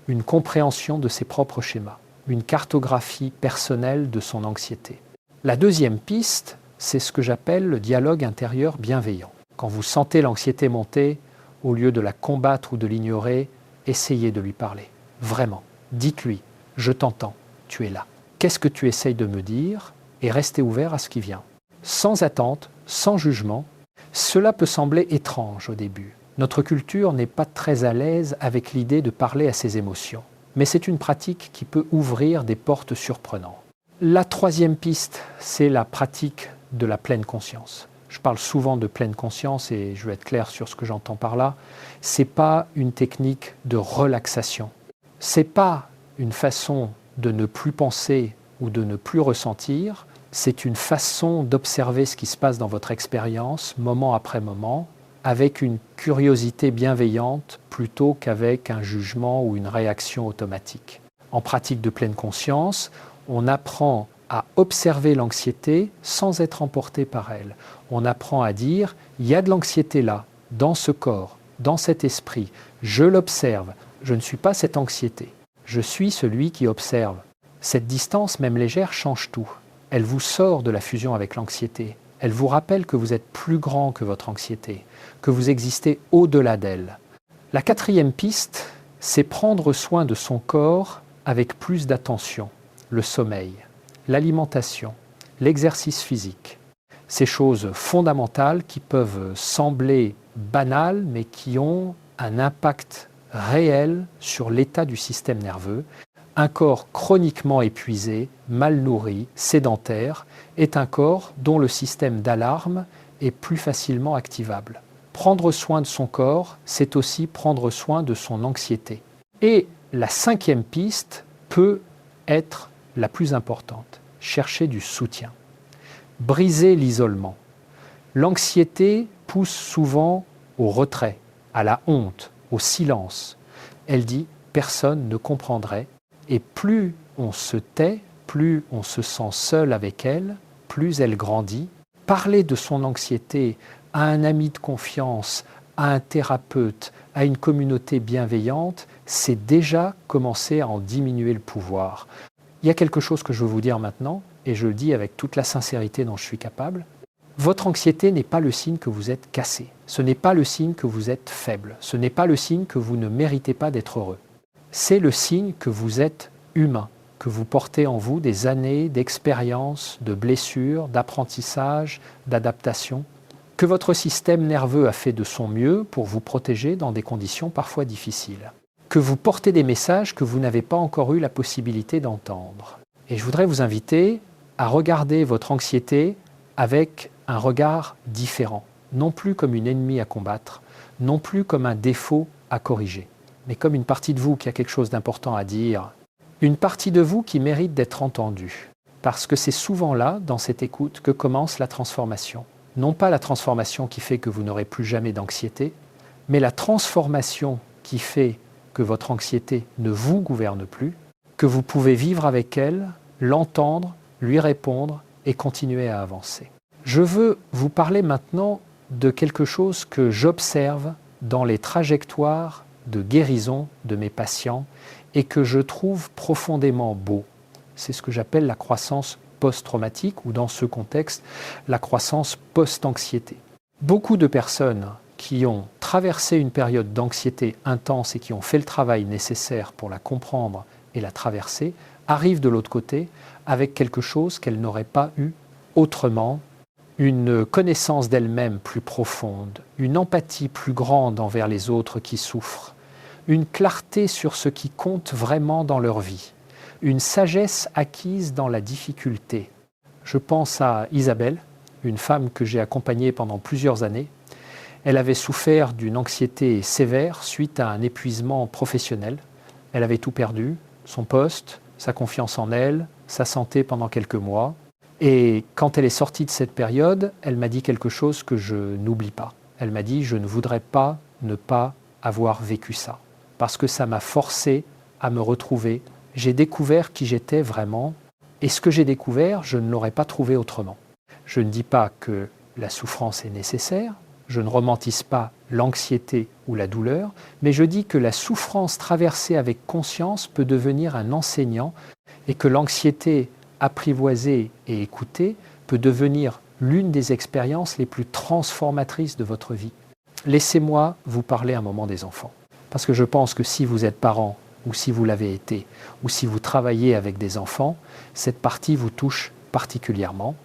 Une compréhension de ses propres schémas. Une cartographie personnelle de son anxiété. La deuxième piste, c'est ce que j'appelle le dialogue intérieur bienveillant. Quand vous sentez l'anxiété monter, au lieu de la combattre ou de l'ignorer, essayez de lui parler. Vraiment. Dites-lui, je t'entends, tu es là. Qu'est-ce que tu essayes de me dire ? Et restez ouvert à ce qui vient. Sans attente, sans jugement. Cela peut sembler étrange au début. Notre culture n'est pas très à l'aise avec l'idée de parler à ses émotions. Mais c'est une pratique qui peut ouvrir des portes surprenantes. La troisième piste, c'est la pratique de la pleine conscience. Je parle souvent de pleine conscience et je vais être clair sur ce que j'entends par là. Ce n'est pas une technique de relaxation. Ce n'est pas une façon de ne plus penser ou de ne plus ressentir. C'est une façon d'observer ce qui se passe dans votre expérience, moment après moment, avec une curiosité bienveillante plutôt qu'avec un jugement ou une réaction automatique. En pratique de pleine conscience, on apprend à observer l'anxiété sans être emporté par elle. On apprend à dire « il y a de l'anxiété là, dans ce corps, dans cet esprit, je l'observe, je ne suis pas cette anxiété, je suis celui qui observe ». Cette distance, même légère, change tout. Elle vous sort de la fusion avec l'anxiété. Elle vous rappelle que vous êtes plus grand que votre anxiété, que vous existez au-delà d'elle. La quatrième piste, c'est prendre soin de son corps avec plus d'attention. Le sommeil, l'alimentation, l'exercice physique. Ces choses fondamentales qui peuvent sembler banales, mais qui ont un impact réel sur l'état du système nerveux. Un corps chroniquement épuisé, mal nourri, sédentaire, est un corps dont le système d'alarme est plus facilement activable. Prendre soin de son corps, c'est aussi prendre soin de son anxiété. Et la cinquième piste peut être la plus importante, chercher du soutien. Briser l'isolement. L'anxiété pousse souvent au retrait, à la honte, au silence. Elle dit « personne ne comprendrait ». Et plus on se tait, plus on se sent seul avec elle, plus elle grandit. Parler de son anxiété à un ami de confiance, à un thérapeute, à une communauté bienveillante, c'est déjà commencer à en diminuer le pouvoir. Il y a quelque chose que je veux vous dire maintenant, et je le dis avec toute la sincérité dont je suis capable. Votre anxiété n'est pas le signe que vous êtes cassé. Ce n'est pas le signe que vous êtes faible. Ce n'est pas le signe que vous ne méritez pas d'être heureux. C'est le signe que vous êtes humain, que vous portez en vous des années d'expérience, de blessures, d'apprentissage, d'adaptation, que votre système nerveux a fait de son mieux pour vous protéger dans des conditions parfois difficiles, que vous portez des messages que vous n'avez pas encore eu la possibilité d'entendre. Et je voudrais vous inviter à regarder votre anxiété avec un regard différent, non plus comme une ennemie à combattre, non plus comme un défaut à corriger, mais comme une partie de vous qui a quelque chose d'important à dire, une partie de vous qui mérite d'être entendue. Parce que c'est souvent là, dans cette écoute, que commence la transformation. Non pas la transformation qui fait que vous n'aurez plus jamais d'anxiété, mais la transformation qui fait que votre anxiété ne vous gouverne plus, que vous pouvez vivre avec elle, l'entendre, lui répondre et continuer à avancer. Je veux vous parler maintenant de quelque chose que j'observe dans les trajectoires de guérison de mes patients et que je trouve profondément beau. C'est ce que j'appelle la croissance post-traumatique ou dans ce contexte, la croissance post-anxiété. Beaucoup de personnes qui ont traversé une période d'anxiété intense et qui ont fait le travail nécessaire pour la comprendre et la traverser, arrivent de l'autre côté avec quelque chose qu'elles n'auraient pas eu autrement, une connaissance d'elles-mêmes plus profonde, une empathie plus grande envers les autres qui souffrent, une clarté sur ce qui compte vraiment dans leur vie, une sagesse acquise dans la difficulté. Je pense à Isabelle, une femme que j'ai accompagnée pendant plusieurs années. Elle avait souffert d'une anxiété sévère suite à un épuisement professionnel. Elle avait tout perdu, son poste, sa confiance en elle, sa santé pendant quelques mois. Et quand elle est sortie de cette période, elle m'a dit quelque chose que je n'oublie pas. Elle m'a dit « Je ne voudrais pas ne pas avoir vécu ça, parce que ça m'a forcé à me retrouver. J'ai découvert qui j'étais vraiment, et ce que j'ai découvert, je ne l'aurais pas trouvé autrement. » Je ne dis pas que la souffrance est nécessaire, je ne romantise pas l'anxiété ou la douleur, mais je dis que la souffrance traversée avec conscience peut devenir un enseignant et que l'anxiété apprivoisée et écoutée peut devenir l'une des expériences les plus transformatrices de votre vie. Laissez-moi vous parler un moment des enfants. Parce que je pense que si vous êtes parent, ou si vous l'avez été, ou si vous travaillez avec des enfants, cette partie vous touche particulièrement.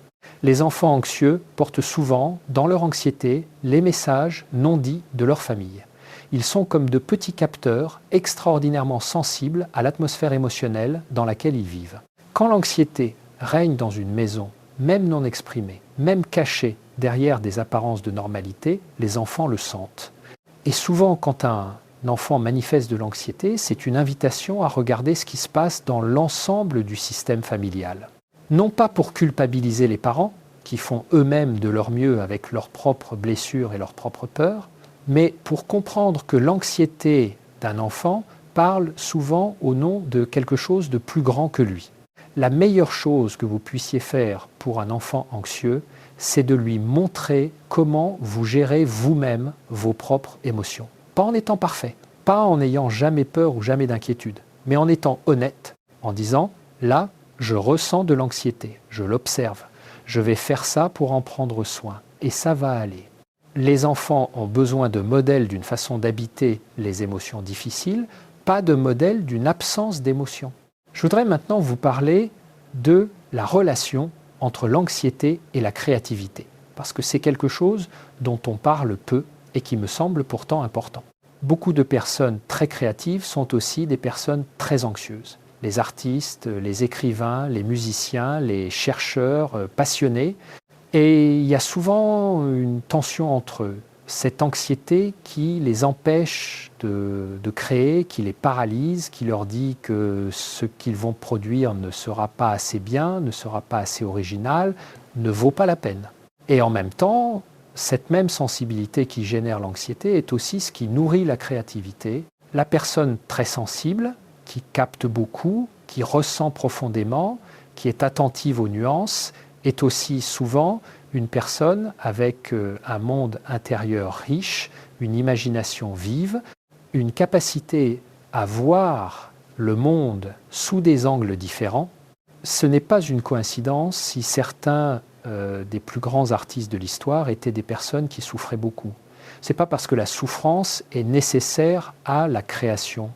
Les enfants anxieux portent souvent, dans leur anxiété, les messages non dits de leur famille. Ils sont comme de petits capteurs extraordinairement sensibles à l'atmosphère émotionnelle dans laquelle ils vivent. Quand l'anxiété règne dans une maison, même non exprimée, même cachée derrière des apparences de normalité, les enfants le sentent. Et souvent, quand un enfant manifeste de l'anxiété, c'est une invitation à regarder ce qui se passe dans l'ensemble du système familial. Non pas pour culpabiliser les parents, qui font eux-mêmes de leur mieux avec leurs propres blessures et leurs propres peurs, mais pour comprendre que l'anxiété d'un enfant parle souvent au nom de quelque chose de plus grand que lui. La meilleure chose que vous puissiez faire pour un enfant anxieux, c'est de lui montrer comment vous gérez vous-même vos propres émotions. Pas en étant parfait, pas en n'ayant jamais peur ou jamais d'inquiétude, mais en étant honnête, en disant « là, je ressens de l'anxiété, je l'observe, je vais faire ça pour en prendre soin, et ça va aller ». Les enfants ont besoin de modèles d'une façon d'habiter les émotions difficiles, pas de modèles d'une absence d'émotions. Je voudrais maintenant vous parler de la relation entre l'anxiété et la créativité, parce que c'est quelque chose dont on parle peu et qui me semble pourtant important. Beaucoup de personnes très créatives sont aussi des personnes très anxieuses. Les artistes, les écrivains, les musiciens, les chercheurs passionnés. Et il y a souvent une tension entre eux. Cette anxiété qui les empêche de créer, qui les paralyse, qui leur dit que ce qu'ils vont produire ne sera pas assez bien, ne sera pas assez original, ne vaut pas la peine. Et en même temps, cette même sensibilité qui génère l'anxiété est aussi ce qui nourrit la créativité. La personne très sensible, qui capte beaucoup, qui ressent profondément, qui est attentive aux nuances, est aussi souvent une personne avec un monde intérieur riche, une imagination vive, une capacité à voir le monde sous des angles différents. Ce n'est pas une coïncidence si certains des plus grands artistes de l'histoire étaient des personnes qui souffraient beaucoup. Ce n'est pas parce que la souffrance est nécessaire à la création.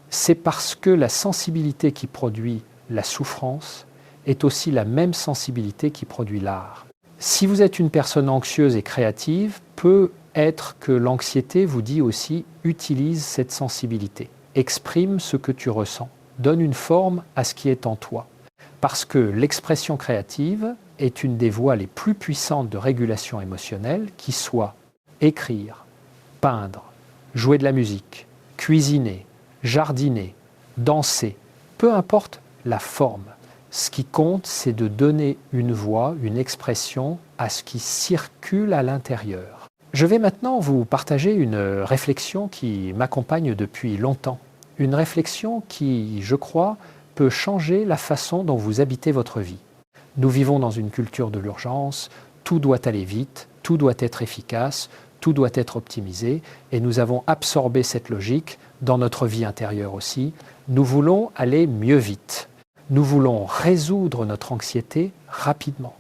C'est parce que la sensibilité qui produit la souffrance est aussi la même sensibilité qui produit l'art. Si vous êtes une personne anxieuse et créative, peut être que l'anxiété vous dit aussi « utilise cette sensibilité, exprime ce que tu ressens, donne une forme à ce qui est en toi ». Parce que l'expression créative est une des voies les plus puissantes de régulation émotionnelle qui soit écrire, peindre, jouer de la musique, cuisiner, jardiner, danser, peu importe la forme. Ce qui compte, c'est de donner une voix, une expression à ce qui circule à l'intérieur. Je vais maintenant vous partager une réflexion qui m'accompagne depuis longtemps. Une réflexion qui, je crois, peut changer la façon dont vous habitez votre vie. Nous vivons dans une culture de l'urgence, tout doit aller vite, tout doit être efficace, tout doit être optimisé, et nous avons absorbé cette logique dans notre vie intérieure aussi. Nous voulons aller mieux vite. Nous voulons résoudre notre anxiété rapidement.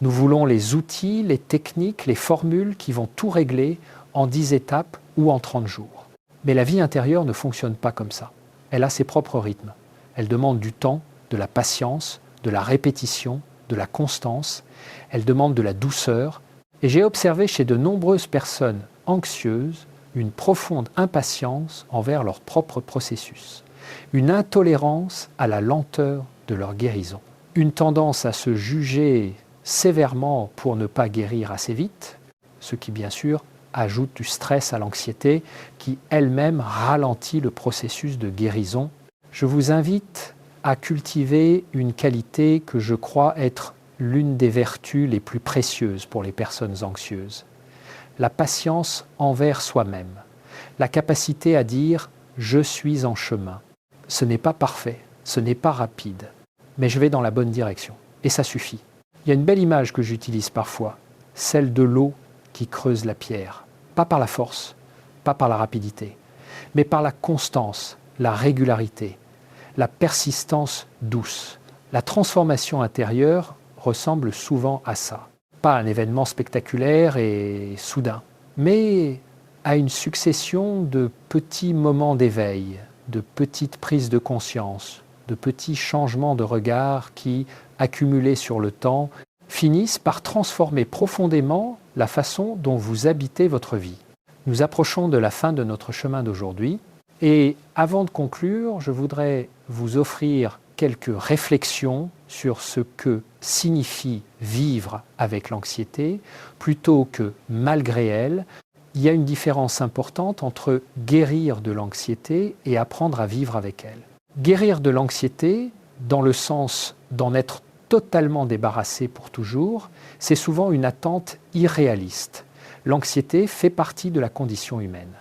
Nous voulons les outils, les techniques, les formules qui vont tout régler en 10 étapes ou en 30 jours. Mais la vie intérieure ne fonctionne pas comme ça. Elle a ses propres rythmes. Elle demande du temps, de la patience, de la répétition, de la constance. Elle demande de la douceur. Et j'ai observé chez de nombreuses personnes anxieuses une profonde impatience envers leur propre processus. Une intolérance à la lenteur de leur guérison, une tendance à se juger sévèrement pour ne pas guérir assez vite, ce qui bien sûr ajoute du stress à l'anxiété qui elle-même ralentit le processus de guérison. Je vous invite à cultiver une qualité que je crois être l'une des vertus les plus précieuses pour les personnes anxieuses. La patience envers soi-même, la capacité à dire « je suis en chemin ». Ce n'est pas parfait, ce n'est pas rapide, mais je vais dans la bonne direction et ça suffit. Il y a une belle image que j'utilise parfois, celle de l'eau qui creuse la pierre, pas par la force, pas par la rapidité, mais par la constance, la régularité, la persistance douce. La transformation intérieure ressemble souvent à ça. Pas un événement spectaculaire et soudain, mais à une succession de petits moments d'éveil, de petites prises de conscience, de petits changements de regard qui, accumulés sur le temps, finissent par transformer profondément la façon dont vous habitez votre vie. Nous approchons de la fin de notre chemin d'aujourd'hui et avant de conclure, je voudrais vous offrir quelques réflexions sur ce que signifie vivre avec l'anxiété plutôt que malgré elle. Il y a une différence importante entre guérir de l'anxiété et apprendre à vivre avec elle. Guérir de l'anxiété, dans le sens d'en être totalement débarrassé pour toujours, c'est souvent une attente irréaliste. L'anxiété fait partie de la condition humaine.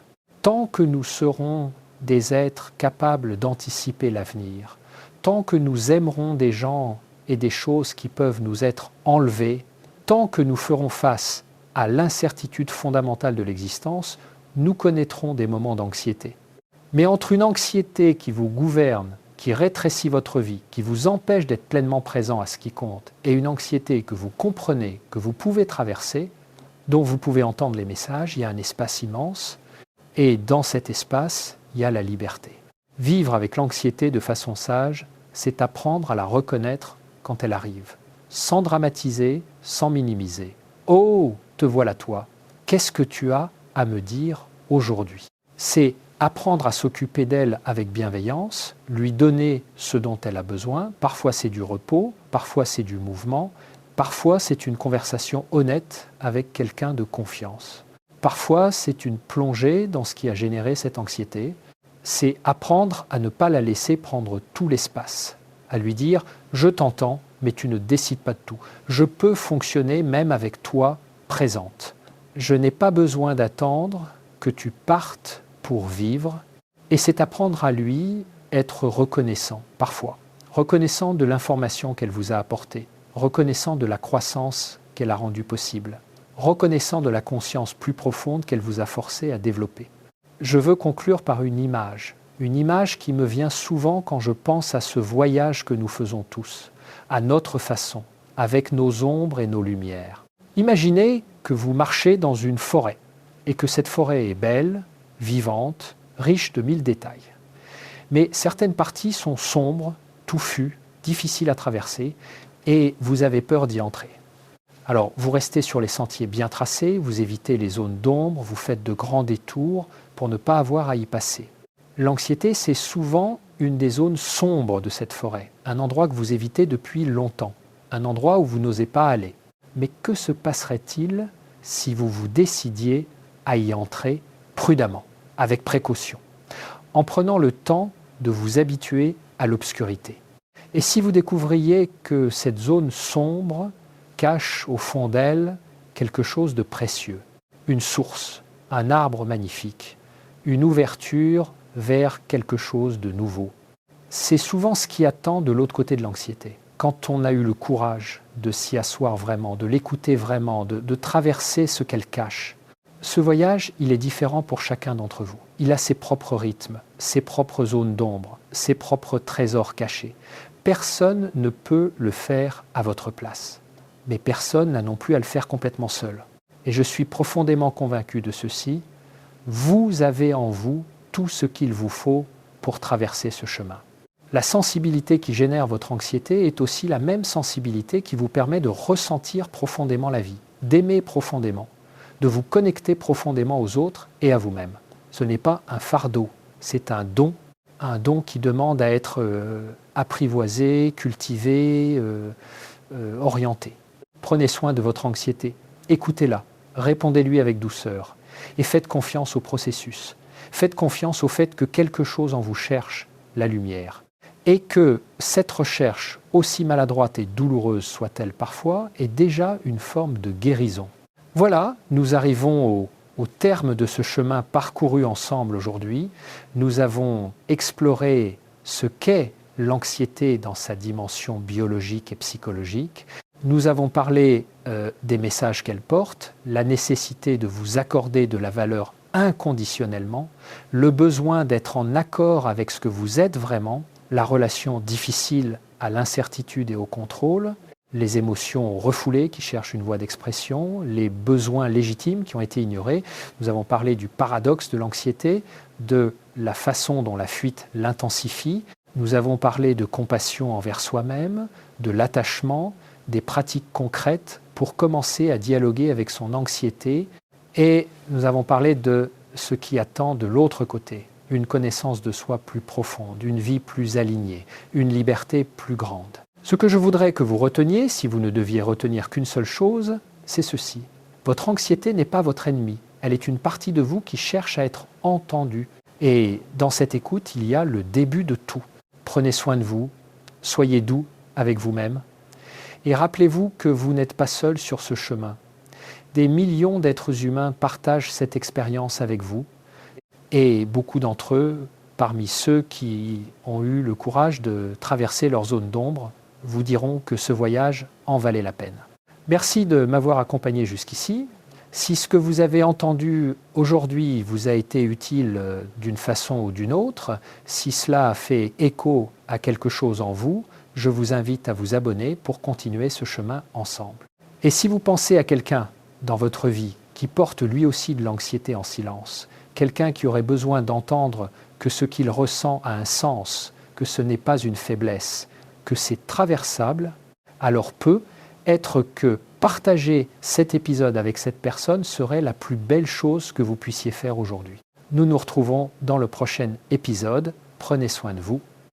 Tant que nous serons des êtres capables d'anticiper l'avenir, tant que nous aimerons des gens et des choses qui peuvent nous être enlevées, tant que nous ferons face à l'incertitude fondamentale de l'existence, nous connaîtrons des moments d'anxiété. Mais entre une anxiété qui vous gouverne, qui rétrécit votre vie, qui vous empêche d'être pleinement présent à ce qui compte, et une anxiété que vous comprenez, que vous pouvez traverser, dont vous pouvez entendre les messages, il y a un espace immense, et dans cet espace, il y a la liberté. Vivre avec l'anxiété de façon sage, c'est apprendre à la reconnaître quand elle arrive, sans dramatiser, sans minimiser. « Oh, te voilà toi, qu'est-ce que tu as à me dire aujourd'hui ?» C'est apprendre à s'occuper d'elle avec bienveillance, lui donner ce dont elle a besoin. Parfois c'est du repos, parfois c'est du mouvement, parfois c'est une conversation honnête avec quelqu'un de confiance. Parfois c'est une plongée dans ce qui a généré cette anxiété. C'est apprendre à ne pas la laisser prendre tout l'espace, à lui dire « je t'entends, mais tu ne décides pas de tout. Je peux fonctionner même avec toi présente. Je n'ai pas besoin d'attendre que tu partes pour vivre. » Et c'est apprendre à lui être reconnaissant, parfois. Reconnaissant de l'information qu'elle vous a apportée. Reconnaissant de la croissance qu'elle a rendue possible. Reconnaissant de la conscience plus profonde qu'elle vous a forcé à développer. Je veux conclure par une image qui me vient souvent quand je pense à ce voyage que nous faisons tous, à notre façon, avec nos ombres et nos lumières. Imaginez que vous marchez dans une forêt et que cette forêt est belle, vivante, riche de 1000 détails. Mais certaines parties sont sombres, touffues, difficiles à traverser et vous avez peur d'y entrer. Alors, vous restez sur les sentiers bien tracés, vous évitez les zones d'ombre, vous faites de grands détours pour ne pas avoir à y passer. L'anxiété, c'est souvent une des zones sombres de cette forêt, un endroit que vous évitez depuis longtemps, un endroit où vous n'osez pas aller. Mais que se passerait-il si vous vous décidiez à y entrer prudemment, avec précaution, en prenant le temps de vous habituer à l'obscurité? Et si vous découvriez que cette zone sombre cache au fond d'elle quelque chose de précieux, une source, un arbre magnifique, une ouverture vers quelque chose de nouveau. C'est souvent ce qui attend de l'autre côté de l'anxiété. Quand on a eu le courage de s'y asseoir vraiment, de l'écouter vraiment, de traverser ce qu'elle cache. Ce voyage, il est différent pour chacun d'entre vous. Il a ses propres rythmes, ses propres zones d'ombre, ses propres trésors cachés. Personne ne peut le faire à votre place. Mais personne n'a non plus à le faire complètement seul. Et je suis profondément convaincu de ceci. Vous avez en vous tout ce qu'il vous faut pour traverser ce chemin. La sensibilité qui génère votre anxiété est aussi la même sensibilité qui vous permet de ressentir profondément la vie, d'aimer profondément, de vous connecter profondément aux autres et à vous-même. Ce n'est pas un fardeau, c'est un don qui demande à être apprivoisé, cultivé, orienté. prenez soin de votre anxiété, écoutez-la, répondez-lui avec douceur et faites confiance au processus. Faites confiance au fait que quelque chose en vous cherche la lumière et que cette recherche, aussi maladroite et douloureuse soit-elle parfois, est déjà une forme de guérison. Voilà, nous arrivons au terme de ce chemin parcouru ensemble aujourd'hui. Nous avons exploré ce qu'est l'anxiété dans sa dimension biologique et psychologique. Nous avons parlé des messages qu'elle porte, la nécessité de vous accorder de la valeur inconditionnellement, le besoin d'être en accord avec ce que vous êtes vraiment, la relation difficile à l'incertitude et au contrôle, les émotions refoulées qui cherchent une voie d'expression, les besoins légitimes qui ont été ignorés. Nous avons parlé du paradoxe de l'anxiété, de la façon dont la fuite l'intensifie. Nous avons parlé de compassion envers soi-même, de l'attachement, des pratiques concrètes pour commencer à dialoguer avec son anxiété. Et nous avons parlé de ce qui attend de l'autre côté, une connaissance de soi plus profonde, une vie plus alignée, une liberté plus grande. Ce que je voudrais que vous reteniez, si vous ne deviez retenir qu'une seule chose, c'est ceci. Votre anxiété n'est pas votre ennemi. Elle est une partie de vous qui cherche à être entendue. Et dans cette écoute, il y a le début de tout. Prenez soin de vous, soyez doux avec vous-même. Et rappelez-vous que vous n'êtes pas seul sur ce chemin. Des millions d'êtres humains partagent cette expérience avec vous. Et beaucoup d'entre eux, parmi ceux qui ont eu le courage de traverser leur zone d'ombre, vous diront que ce voyage en valait la peine. Merci de m'avoir accompagné jusqu'ici. Si ce que vous avez entendu aujourd'hui vous a été utile d'une façon ou d'une autre, si cela a fait écho à quelque chose en vous, je vous invite à vous abonner pour continuer ce chemin ensemble. Et si vous pensez à quelqu'un dans votre vie qui porte lui aussi de l'anxiété en silence, quelqu'un qui aurait besoin d'entendre que ce qu'il ressent a un sens, que ce n'est pas une faiblesse, que c'est traversable, alors être que partager cet épisode avec cette personne serait la plus belle chose que vous puissiez faire aujourd'hui. Nous nous retrouvons dans le prochain épisode. Prenez soin de vous.